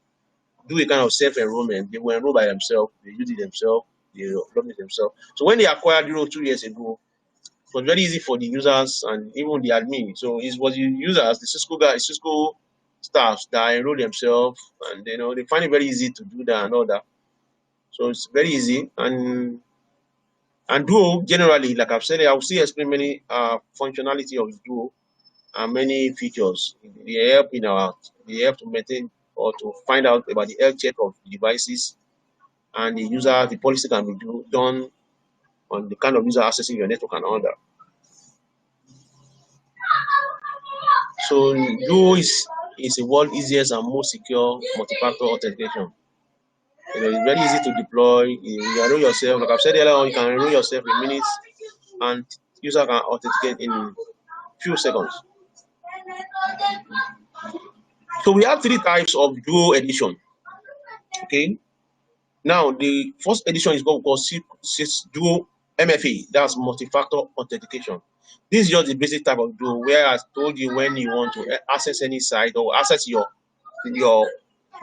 do a kind of self-enrollment. They will enroll by themselves, they use it themselves, they log it themselves. So when they acquired Duo 2 years ago, it was very easy for the users and even the admin. So it was the users, the Cisco staffs that enroll themselves, and they find it very easy to do that and all that. So it's very easy. And Duo generally, like I've said, I will still explain many functionality of Duo and many features. They help to maintain or to find out about the health check of the devices, and the policy can be done on the kind of user accessing your network and all that. So Duo is the world's easiest and most secure multi-factor authentication. It's very easy to deploy. You enroll yourself, like I've said earlier on, you can enroll yourself in minutes, and user can authenticate in few seconds. So we have 3 types of Duo edition. Okay. Now the first edition is what we call Duo MFA. That's multi-factor authentication. This is just the basic type of Duo, where I told you when you want to access any site or access your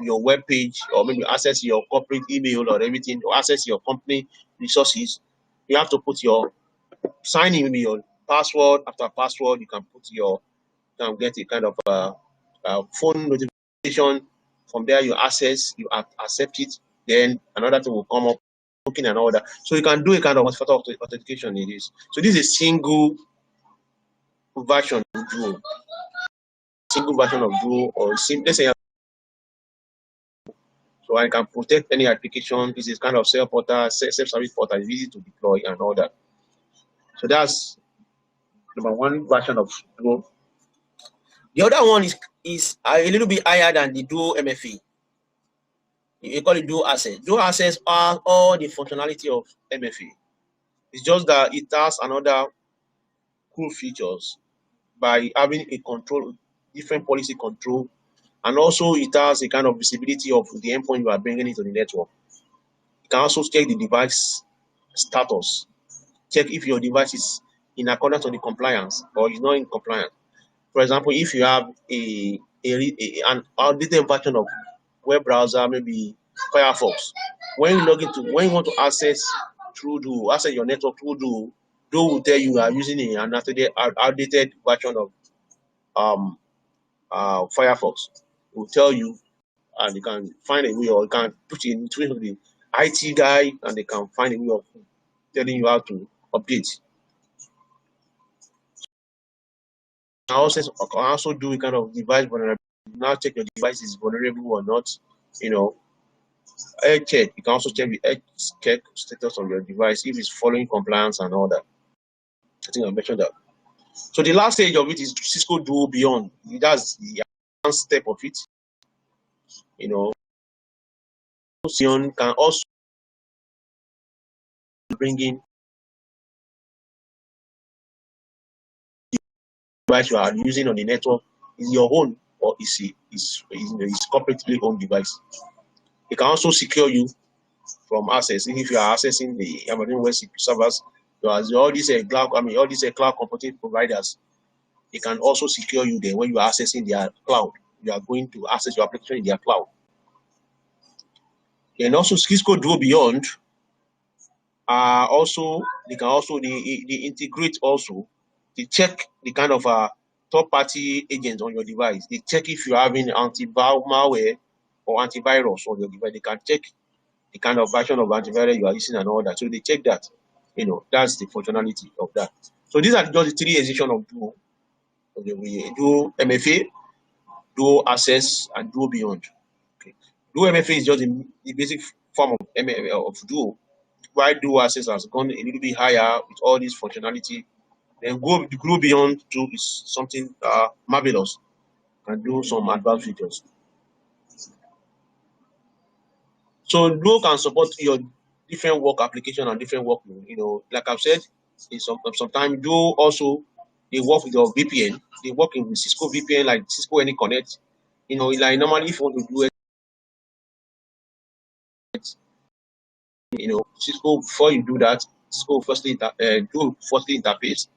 web page, or maybe access your corporate email or everything, or access your company resources, you have to put your sign in with your password. After password, you can get a kind of phone notification. From there, you accept it. Then another thing will come up, looking and all that. So you can do a kind of multi-factor authentication in this. So this is a single version of Duo. Or let's say. So I can protect any application. This is kind of self-service portal, it's easy to deploy and all that. So that's number 1 version of Duo. The other one is a little bit higher than the Duo MFA. You call it Duo Access. Duo Access are all the functionality of MFA. It's just that it has another cool features by having a different policy control, and also it has a kind of visibility of the endpoint you are bringing into the network. You can also check the device status, check if your device is in accordance with the compliance or is not in compliance. For example, if you have an outdated version of web browser, maybe Firefox, when you want to access your network through Duo will tell you are using an outdated version of Firefox. It will tell you, and you can find a way, or you can put in between the IT guy, and they can find a way of telling you how to update. I also do a kind of device vulnerability. Now check your device is vulnerable or not. Health check. You can also check the health check status of your device, if it's following compliance and all that. I think I mentioned that. So the last stage of it is Cisco Duo Beyond. That's the advanced step of it. Beyond can also bring in the device you are using on the network is your own, or is corporately owned device. It can also secure you from access. If you are accessing the Amazon Web servers, all these cloud computing providers, they can also secure you there when you are accessing their cloud. You are going to access your application in their cloud. And also Cisco Duo Beyond Also, they can also they integrate also. They check the kind of third-party agents on your device. They check if you're having malware or antivirus on your device. They can check the kind of version of antivirus you are using and all that. So they check that. That's the functionality of that. So these are just the three extensions of Duo. Okay, we do MFA, Duo Access, and Duo Beyond. Okay. Duo MFA is just the basic form of Duo. While Duo Access has gone a little bit higher with all this functionality, then Go Beyond Duo is something marvelous and do some advanced features. So Duo can support your different work application and different workload. Like I've said, in sometimes Duo also they work with your VPN. They work with Cisco VPN like Cisco AnyConnect. Like normally if you want to do it, Cisco before you do that, Cisco do firstly interface.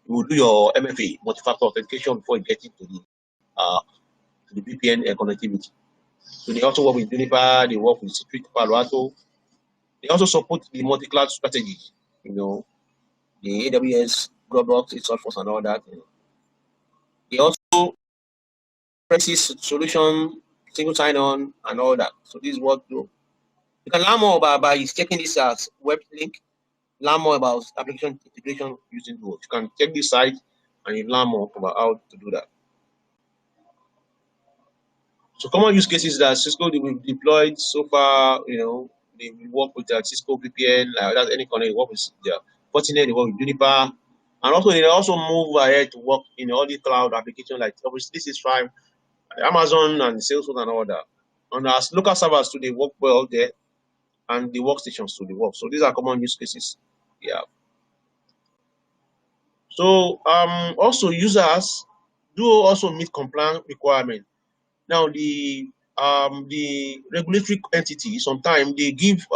You will do your MFA, multi-factor authentication, before you get into the VPN connectivity. So they also work with Juniper, they work with Security Palo Alto. They also support the multi-cloud strategy, the AWS, Dropbox, Salesforce, and all that. They also Precis solution, single sign-on, and all that. So this is what you can learn more about by checking this web link. Learn more about application integration using Duo. You can check this site and you learn more about how to do that. So common use cases that Cisco we've deployed so far, they work with Cisco VPN, that's AnyConnect, they work with Fortinet, they work with Juniper, and also they also move ahead to work in all the cloud applications like Office 365, Amazon and Salesforce and all that. And as local servers too, they work well there, and the workstations too, they work. So these are common use cases. Yeah. So also users do also meet compliance requirements. Now the regulatory entity sometimes they give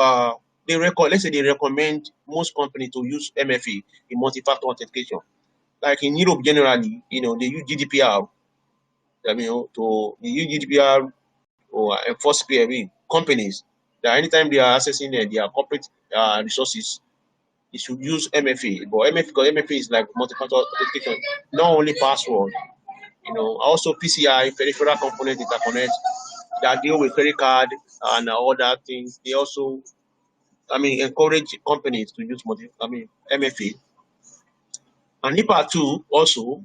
let's say they recommend most companies to use MFA in multi-factor authentication. Like in Europe generally, they use GDPR. They use GDPR or enforce PME companies that anytime they are accessing their corporate resources, they should use MFA. But MFA is like multi-factor authentication, not only password. Also PCI, peripheral component interconnect, that deal with credit card and other things. They also, encourage companies to use MFA. And NIPA 2 also,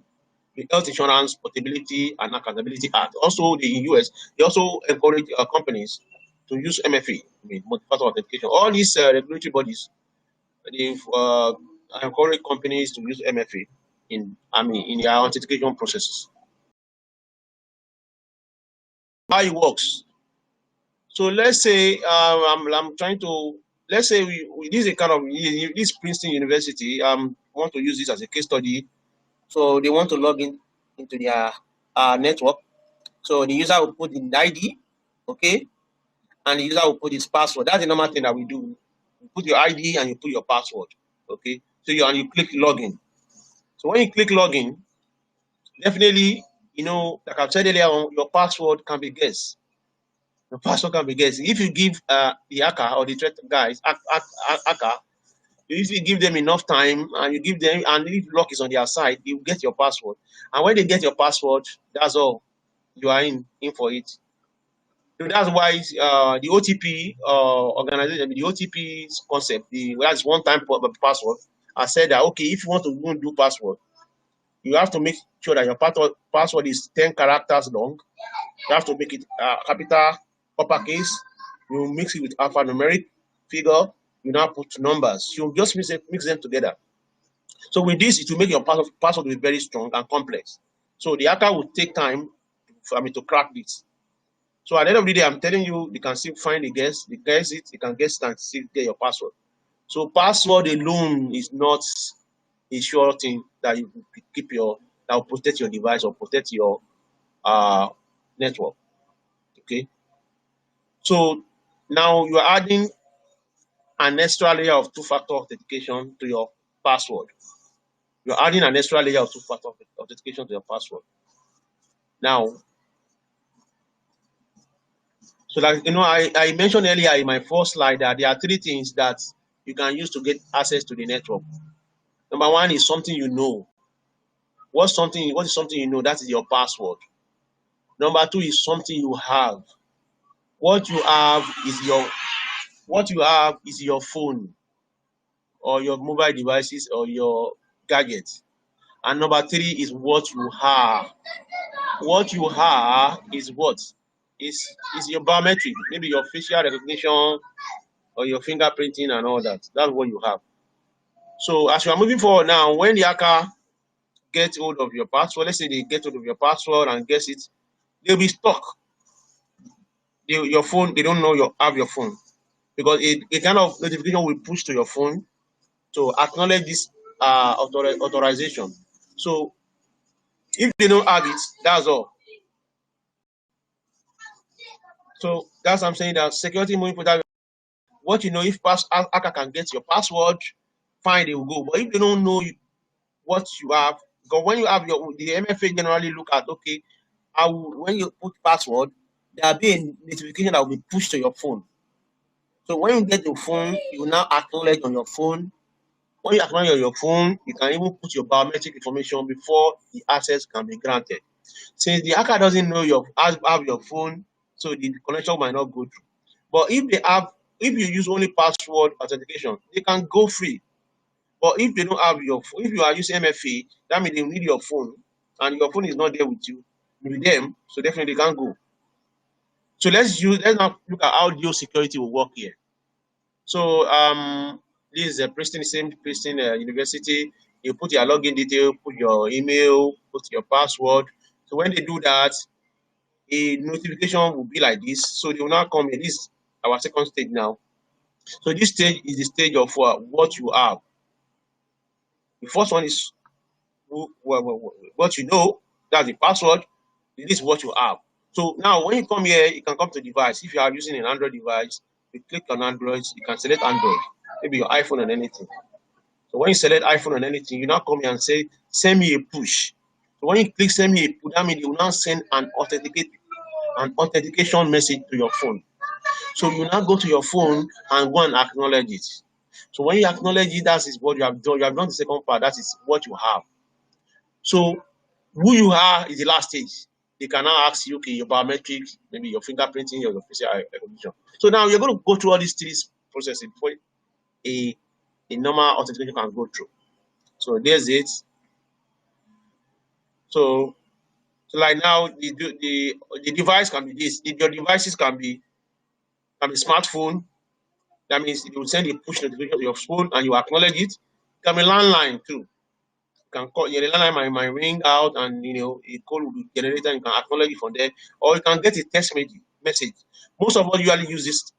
the Health Insurance Portability and Accountability Act. Also, in the US, they also encourage companies to use MFA, multi-factor authentication. All these regulatory bodies, they've encourage companies to use MFA in their authentication processes. How it works. So let's say I'm trying to, let's say this is a kind of, this Princeton University, want to use this as a case study. So they want to log into their network. So the user will put in the ID, okay, and the user will put his password. That's the normal thing that we do. You put your ID and you put your password, okay. So you click login. So when you click login, definitely, like I've said earlier on, your password can be guessed. The password can be guessed. If you give the hacker or the threat guys, hacker, if you give them enough time and you give them, and if lock is on their side, you get your password. And when they get your password, that's all. You are in for it. So that's why the OTP organization, the OTP concept, that's one-time password. I said that okay, if you want to do password, you have to make sure that your password is 10 characters long. You have to make it capital, uppercase. You mix it with alphanumeric figure. You now put numbers. You just mix them together. So with this, it will make your password be very strong and complex. So the hacker will take time to crack this. So at the end of the day, I'm telling you, they can still find the guess. They guess it. They can guess and still get your password. So password alone is not a sure thing that you keep that will protect your device or protect your network. Okay. So now you are adding an extra layer of two-factor authentication to your password. You're adding an extra layer of two-factor authentication to your password. Now, so like I mentioned earlier in my first slide that there are three things that you can use to get access to the network. Number one is something you know. What is something you know? That is your password. Number two is something you have. What you have is your phone or your mobile devices or your gadgets. And number three is what you are. What you are is what? Is your biometric, maybe your facial recognition or your fingerprinting and all that. That's what you have. So as you are moving forward now, when the hacker gets hold of your password, let's say they get hold of your password and guess it, they'll be stuck. Your phone, they don't know you have your phone because a kind of notification will push to your phone to acknowledge this authorization. So if they don't have it, that's all. So that's what I'm saying, that security moving forward. What you know, if hacker can get your password, fine, they will go. But if they don't know what you have, because when you have the MFA generally look at, okay, when you put password, there will be a notification that will be pushed to your phone. So when you get your phone, you now acknowledge on your phone. When you acknowledge on your phone, you can even put your biometric information before the access can be granted. Since the hacker doesn't know have your phone, so the connection might not go through. But if you use only password authentication, they can go free. But if they don't have if you are using MFA, that means they need your phone, and your phone is not there with you, with them, so definitely they can't go. So let's now look at how geo security will work here. So this is a same Princeton University. You put your login detail, put your email, put your password. So when they do that, a notification will be like this. So they will now come in. This is our second stage now. So this stage is the stage of what you have. The first one is what you know. That's the password. This is what you have. So now when you come here, you can come to device. If you are using an Android device, you click on Android, you can select Android, maybe your iPhone and anything. So when you select iPhone and anything, you now come here and say, send me a push. So when you click send me a push, that means you will now send an authentication message to your phone. So you now go to your phone and go and acknowledge it. So when you acknowledge it, that is what you have done. You have done the second part. That is what you have. So who you are is the last stage. They can now ask you, okay, your biometrics, maybe your fingerprinting, or your facial recognition. So now you're going to go through all these three processes before a normal authentication can go through. So there's it. So like now, the device can be this. Your devices can be smartphone. That means it will send a push notification to your phone and you acknowledge it. It can be landline too. You can call your landline might ring out and a call will be generated and you can acknowledge it from there. Or you can get a text message. Most of us usually use this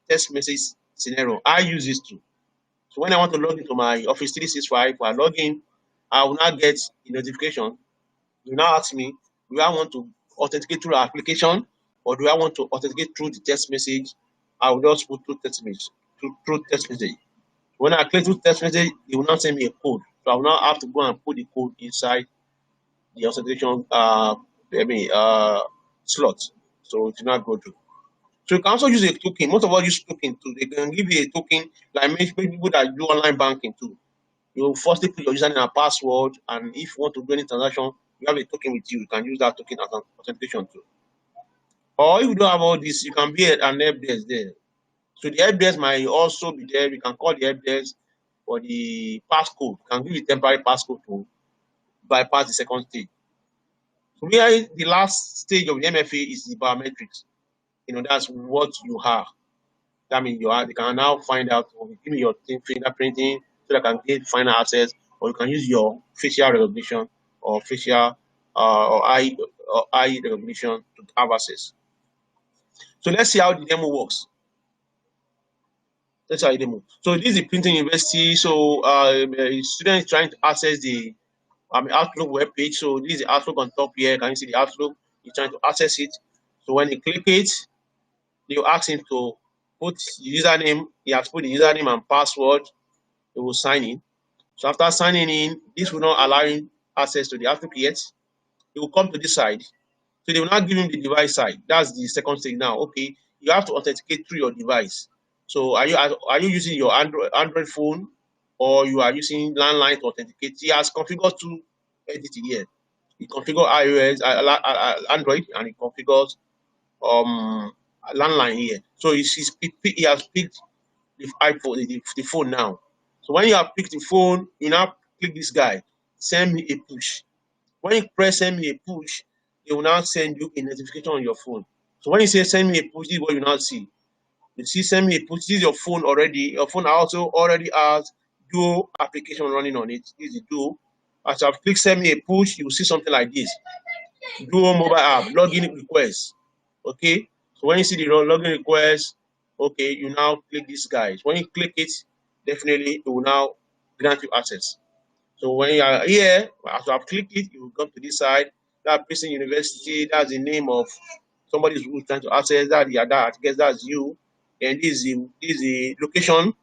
text message scenario. I use this too. So when I want to log into my Office 365, I log in, I will now get a notification. You now ask me, do I want to authenticate through the application or do I want to authenticate through the text message? I will just put through text message. Through text message. When I click through text message, it will not send me a code. So I will now have to go and put the code inside the authentication slot. So it will not go through. So you can also use a token. Most of us use token too. They can give you a token, like maybe people that do online banking too. You firstly put your username and password, and if you want to do any transaction, you have a token with you. You can use that token as an authentication too. Or if you don't have all this, you can be an help desk there. So the help desk might also be there. You can call the help desk for the passcode. You can give you temporary passcode to bypass the second stage. So where the last stage of the MFA is the biometrics. That's what you have. That means they can now find out, give me your fingerprinting so that I can get final access, or you can use your facial recognition or facial or eye recognition to have access. So let's see how the demo works. That's how the demo. So this is the Princeton University. So a student is trying to access the Outlook web page. So this is the Outlook on top here. Can you see the Outlook? He's trying to access it. So when he click it, they will ask him to put the username. He has put the username and password. He will sign in. So after signing in, this will not allow him access to the Outlook yet. He will come to this side. So they will not give him the device side. That's the second stage now. Okay, you have to authenticate through your device. So are you using your Android phone, or you are using landline to authenticate? He has configured two entities here. He configures iOS, Android, and he configures landline here. So he has picked the iPhone, the phone now. So when you have picked the phone, you now click this guy, send me a push. When you press send me a push, it will now send you a notification on your phone. So when you say send me a push, this is what you now see. You see send me a push, this is your phone already. Your phone also already has Duo application running on it. This is Duo. As I've clicked send me a push, you will see something like this. Duo mobile app, login request. Okay. So when you see the login request, okay, you now click this guys. When you click it, definitely it will now grant you access. So when you are here, as you have clicked it, you will come to this side. That person university, that's the name of somebody who's trying to access that. Yeah, that I guess that's you. And this is the location,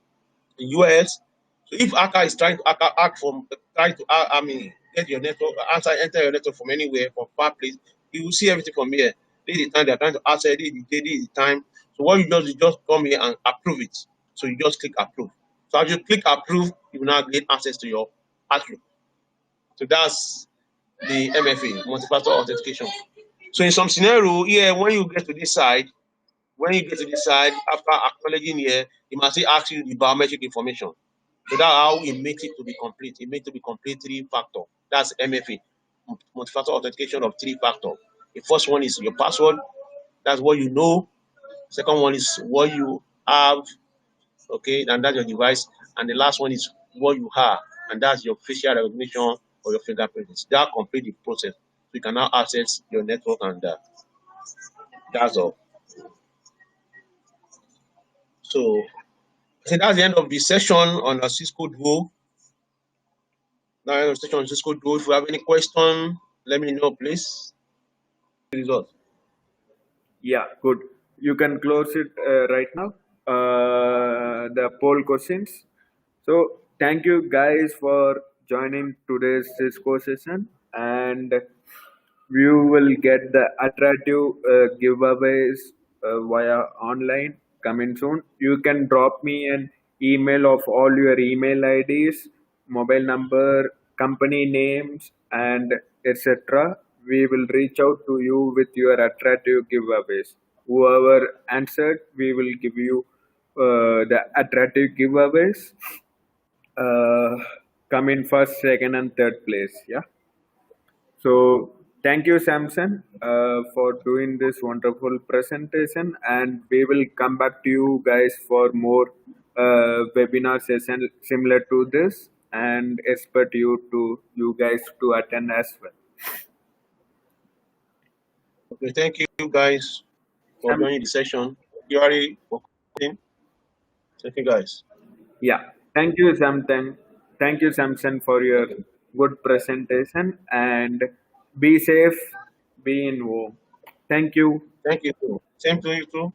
the US. So if hacker is trying to get your network, enter your network from anywhere, from far place, you will see everything from here. This is the time they're trying to access, this is the day, this is the time. So what you just come here and approve it. So you just click approve. So as you click approve, you will now get access to your Outlook. So that's the MFA, multi-factor authentication. So in some scenario here, when you get to this side, after acknowledging here, it must still ask you the biometric information. So that's how it makes it to be complete. It makes it to be complete three-factor. That's MFA, multi-factor authentication of three-factor. The first one is your password. That's what you know. Second one is what you have, okay, and that's your device. And the last one is what you have, and that's your facial recognition or your fingerprints. That complete the process. So you can now access your network, and that's all. So I think that's the end of the session on a Cisco Duo. Now, end of the session on Cisco Duo. If you have any question, let me know, please. Result. Yeah, good. You can close it right now. The poll questions. So, thank you guys for joining today's Cisco session, and you will get the attractive giveaways via online coming soon. You can drop me an email of all your email IDs, mobile number, company names, and etc. We will reach out to you with your attractive giveaways. Whoever answered, we will give you the attractive giveaways. Uh, Come in first, second, and third place. Yeah. So thank you, Samson, for doing this wonderful presentation, and we will come back to you guys for more webinar session similar to this, and expect you guys to attend as well. Okay, thank you guys for Sam, joining the session. You already welcome. Thank you guys. yeah, thank you, Samson. Thank you, Samson, for your good presentation, and be safe, be in home. Thank you. Thank you too. Same to you too.